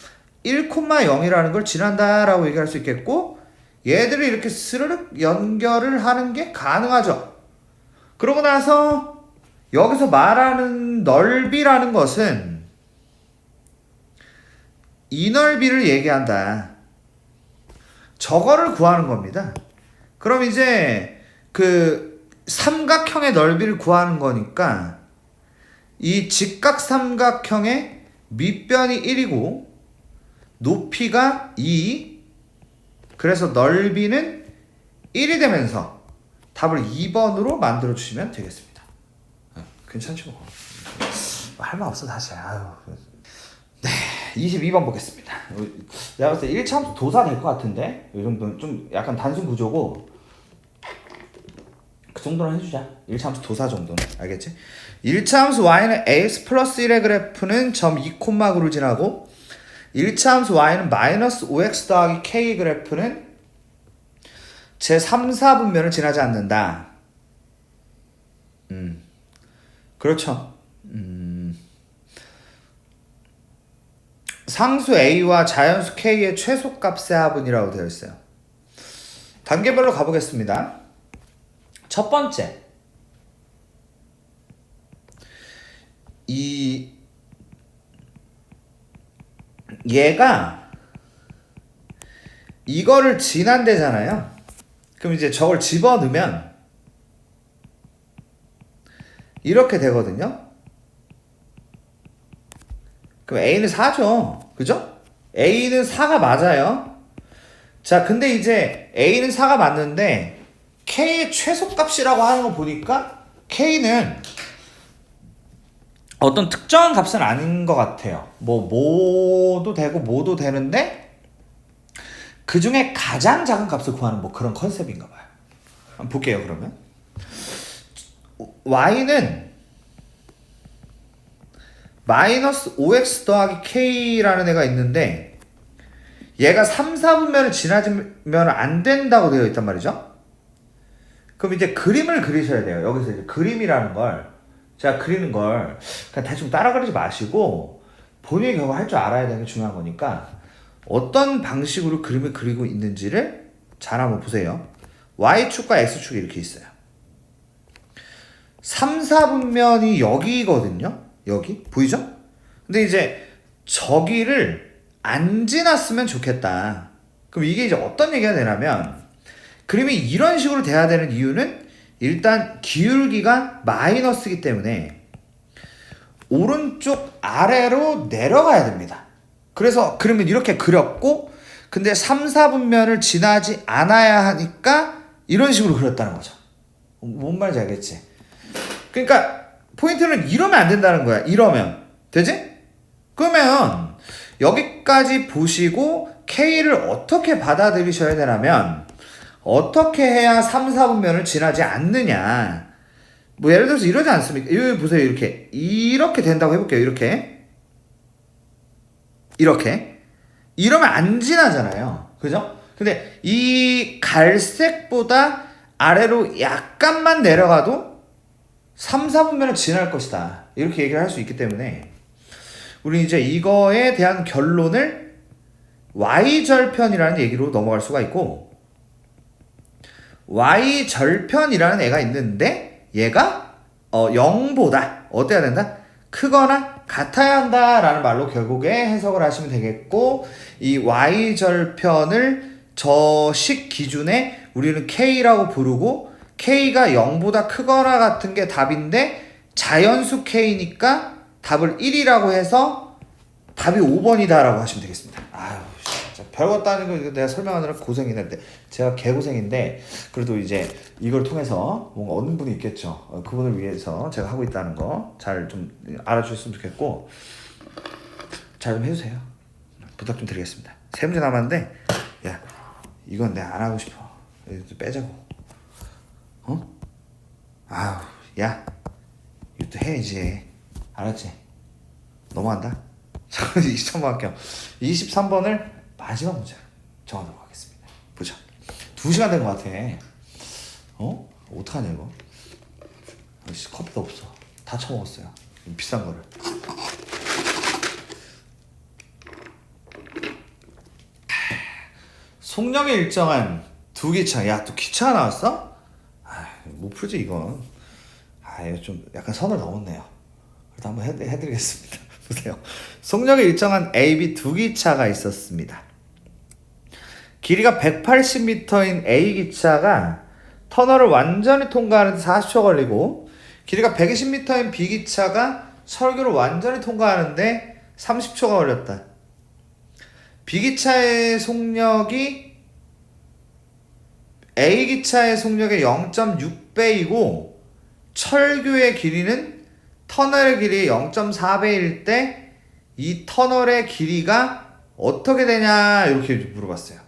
1,0이라는 걸 지난다라고 얘기할 수 있겠고, 얘들을 이렇게 스르륵 연결을 하는 게 가능하죠. 그러고 나서 여기서 말하는 넓이라는 것은 이 넓이를 얘기한다. 저거를 구하는 겁니다. 그럼 이제 그 삼각형의 넓이를 구하는 거니까 이 직각삼각형의 밑변이 1이고 높이가 2, 그래서 넓이는 1이 되면서 답을 2번으로 만들어 주시면 되겠습니다. 괜찮죠? 할 말 없어 다시. 아유. 네, 22번 보겠습니다. 내가 봤을 때 1차함수 도사 될 것 같은데, 이 정도는 좀 약간 단순 구조고 그 정도는 해주자. 1차함수 도사 정도는. 알겠지? 1차함수 y는 ax 플러스 1의 그래프는 점 2콤마구를 지나고, 1차함수 y는 마이너스 5x 더하기 k 그래프는 제 3, 4분면을 지나지 않는다. 그렇죠. 상수 a와 자연수 k의 최소값의 합은이라고 되어 있어요. 단계별로 가보겠습니다. 첫 번째, 얘가 이거를 지난대잖아요. 그럼 이제 저걸 집어넣으면 이렇게 되거든요. 그럼 A는 4죠. 그죠? A는 4가 맞아요. 자, 근데 이제 A는 4가 맞는데 K의 최소값이라고 하는 거 보니까 K는 어떤 특정한 값은 아닌 것 같아요. 뭐도 되고 뭐도 되는데 그 중에 가장 작은 값을 구하는 뭐 그런 컨셉인가 봐요. 한번 볼게요. 그러면 Y는 마이너스 5x 더하기 k라는 애가 있는데 얘가 3, 4분면을 지나면 안 된다고 되어 있단 말이죠. 그럼 이제 그림을 그리셔야 돼요. 여기서 이제 그림이라는 걸 제가 그리는 걸 그냥 대충 따라 그리지 마시고 본인이 결국 할 줄 알아야 되는 게 중요한 거니까 어떤 방식으로 그림을 그리고 있는지를 잘 한번 보세요. Y축과 X축이 이렇게 있어요. 3, 4분면이 여기거든요. 여기 보이죠? 근데 이제 저기를 안 지났으면 좋겠다. 그럼 이게 이제 어떤 얘기가 되냐면 그림이 이런 식으로 돼야 되는 이유는 일단 기울기가 마이너스이기 때문에 오른쪽 아래로 내려가야 됩니다. 그래서 그림은 이렇게 그렸고 근데 3, 4분면을 지나지 않아야 하니까 이런 식으로 그렸다는 거죠. 뭔 말인지 알겠지? 그러니까 포인트는 이러면 안 된다는 거야. 이러면 되지? 그러면 여기까지 보시고 K를 어떻게 받아들이셔야 되냐면 어떻게 해야 3, 4분면을 지나지 않느냐. 뭐 예를 들어서 이러지 않습니까? 여기 보세요. 이렇게 된다고 해볼게요. 이렇게 이러면 안 지나잖아요. 그죠? 근데 이 갈색보다 아래로 약간만 내려가도 3, 4분면은 지날 것이다. 이렇게 얘기를 할 수 있기 때문에 우리 이제 이거에 대한 결론을 Y절편이라는 얘기로 넘어갈 수가 있고, Y절편이라는 애가 있는데 얘가 0보다 어때야 된다? 크거나 같아야 한다라는 말로 결국에 해석을 하시면 되겠고, 이 Y절편을 저 식 기준에 우리는 K라고 부르고 K가 0보다 크거나 같은 게 답인데 자연수 K니까 답을 1이라고 해서 답이 5번이다 라고 하시면 되겠습니다. 아유, 별것도 아니고 이거 내가 설명하느라 고생이는데 제가 개고생인데 그래도 이제 이걸 통해서 뭔가 얻는 분이 있겠죠. 그분을 위해서 제가 하고 있다는 거 잘 좀 알아주셨으면 좋겠고 잘 좀 해주세요. 부탁 좀 드리겠습니다. 세 문제 남았는데 야 이건 내가 안 하고 싶어. 이거 빼자고. 어? 아우 야 이것도 해야지. 알았지? 넘어간다. 23번 할게요. 23번을 마지막 문제 정하도록 하겠습니다. 보자. 2시간 된 것 같아. 어? 어떡하냐 이거. 커피도 없어. 다 처먹었어요. 비싼 거를. 속력이 일정한 두 기차. 야, 또 기차가 나왔어? 아, 못 풀지 이건. 아, 이거 좀 약간 선을 넘었네요. 그래도 한번 해드리겠습니다. 보세요. 속력이 일정한 AB 두 기차가 있었습니다. 길이가 180m인 A 기차가 터널을 완전히 통과하는데 40초 걸리고 길이가 120m인 B 기차가 설교를 완전히 통과하는데 30초가 걸렸다. B 기차의 속력이 A 기차의 속력의 0.6배이고 철교의 길이는 터널의 길이 0.4배일 때 이 터널의 길이가 어떻게 되냐 이렇게 물어봤어요.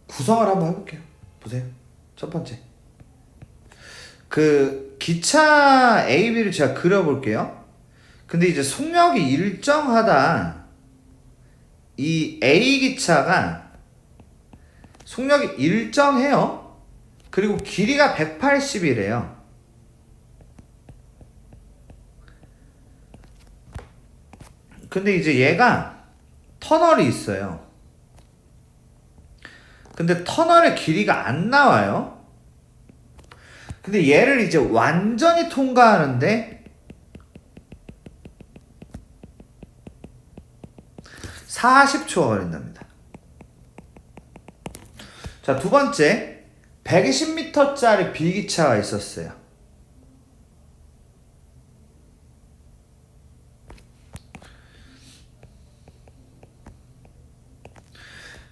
구성을 한번 해볼게요. 보세요. 첫 번째. 그 기차 A, B를 제가 그려볼게요. 근데 이제 속력이 일정하다. 이 A 기차가 속력이 일정해요. 그리고 길이가 180이래요. 근데 이제 얘가 터널이 있어요. 근데 터널의 길이가 안 나와요. 근데 얘를 이제 완전히 통과하는데 40초가 걸린답니다. 자, 두 번째 120m짜리 B기차가 있었어요.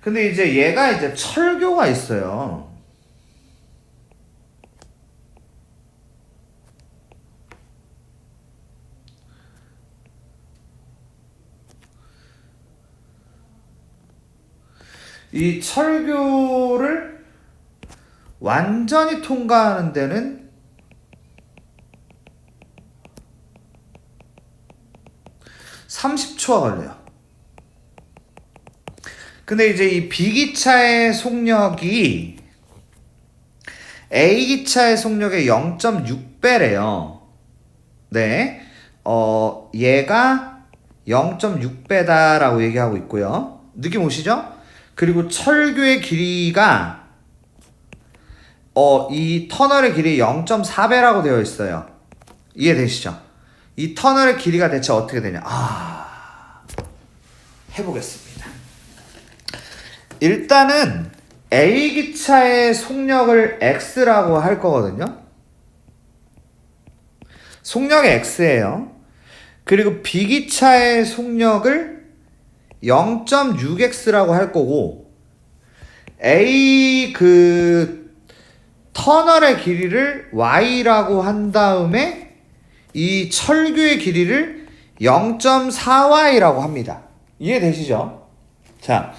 근데 이제 얘가 이제 철교가 있어요. 이 철교를 완전히 통과하는 데는 30초가 걸려요. 근데 이제 이 B기차의 속력이 A기차의 속력의 0.6배래요. 네. 얘가 0.6배다라고 얘기하고 있고요. 느낌 오시죠? 그리고 철교의 길이가 이 터널의 길이 0.4배라고 되어 있어요. 이해되시죠? 이 터널의 길이가 대체 어떻게 되냐? 해보겠습니다. 일단은 A기차의 속력을 X라고 할 거거든요. 속력이 X예요. 그리고 B기차의 속력을 0.6X라고 할 거고 A 터널의 길이를 Y라고 한 다음에 이 철교의 길이를 0.4Y라고 합니다. 이해되시죠? 자,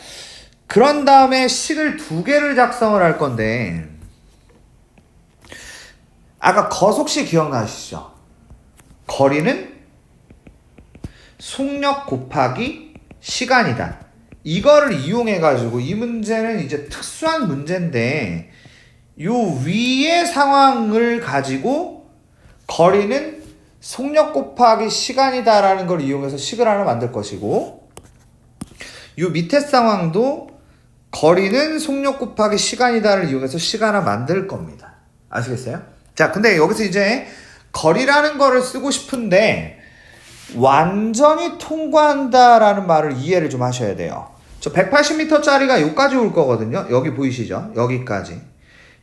그런 다음에 식을 두 개를 작성을 할 건데 아까 거속식 기억나시죠? 거리는 속력 곱하기 시간이다. 이거를 이용해 가지고 이 문제는 이제 특수한 문제인데 요 위의 상황을 가지고 거리는 속력 곱하기 시간이다 라는 걸 이용해서 식을 하나 만들 것이고 요 밑에 상황도 거리는 속력 곱하기 시간이다를 이용해서 식 하나 만들 겁니다. 아시겠어요? 자, 근데 여기서 이제 거리라는 거를 쓰고 싶은데 완전히 통과한다라는 말을 이해를 좀 하셔야 돼요. 저 180m짜리가 여기까지 올 거거든요. 여기 보이시죠? 여기까지.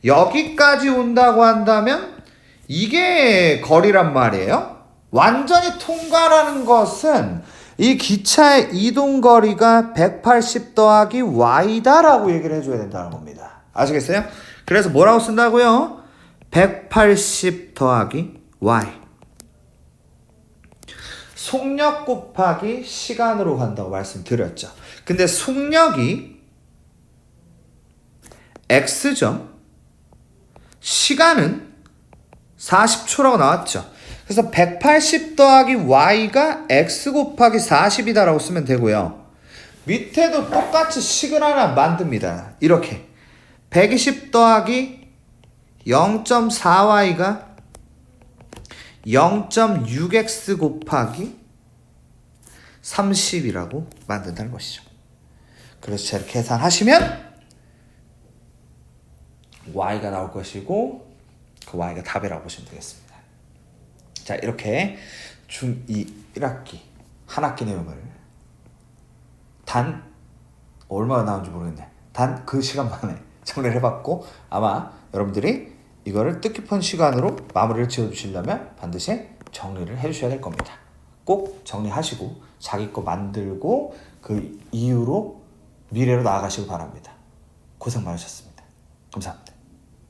여기까지 온다고 한다면 이게 거리란 말이에요. 완전히 통과라는 것은 이 기차의 이동거리가 180 더하기 y다라고 얘기를 해줘야 된다는 겁니다. 아시겠어요? 그래서 뭐라고 쓴다고요? 180 더하기 y. 속력 곱하기 시간으로 간다고 말씀드렸죠. 근데 속력이 x죠. 시간은 40초라고 나왔죠. 그래서 180 더하기 y가 x 곱하기 40이다라고 쓰면 되고요. 밑에도 똑같이 식을 하나 만듭니다. 이렇게 120 더하기 0.4y가 0.6x 곱하기 30이라고 만든다는 것이죠. 그래서 자 이렇게 계산하시면 y가 나올 것이고 그 y가 답이라고 보시면 되겠습니다. 자 이렇게 중2 1학기 한 학기 내용을 단 얼마나 나온지 모르겠네. 단 그 시간 만에 정리를 해봤고 아마 여러분들이 이거를 뜻깊은 시간으로 마무리를 지어주시려면 반드시 정리를 해주셔야 될 겁니다. 꼭 정리하시고 자기 거 만들고 그 이후로 미래로 나아가시기 바랍니다. 고생 많으셨습니다. 감사합니다.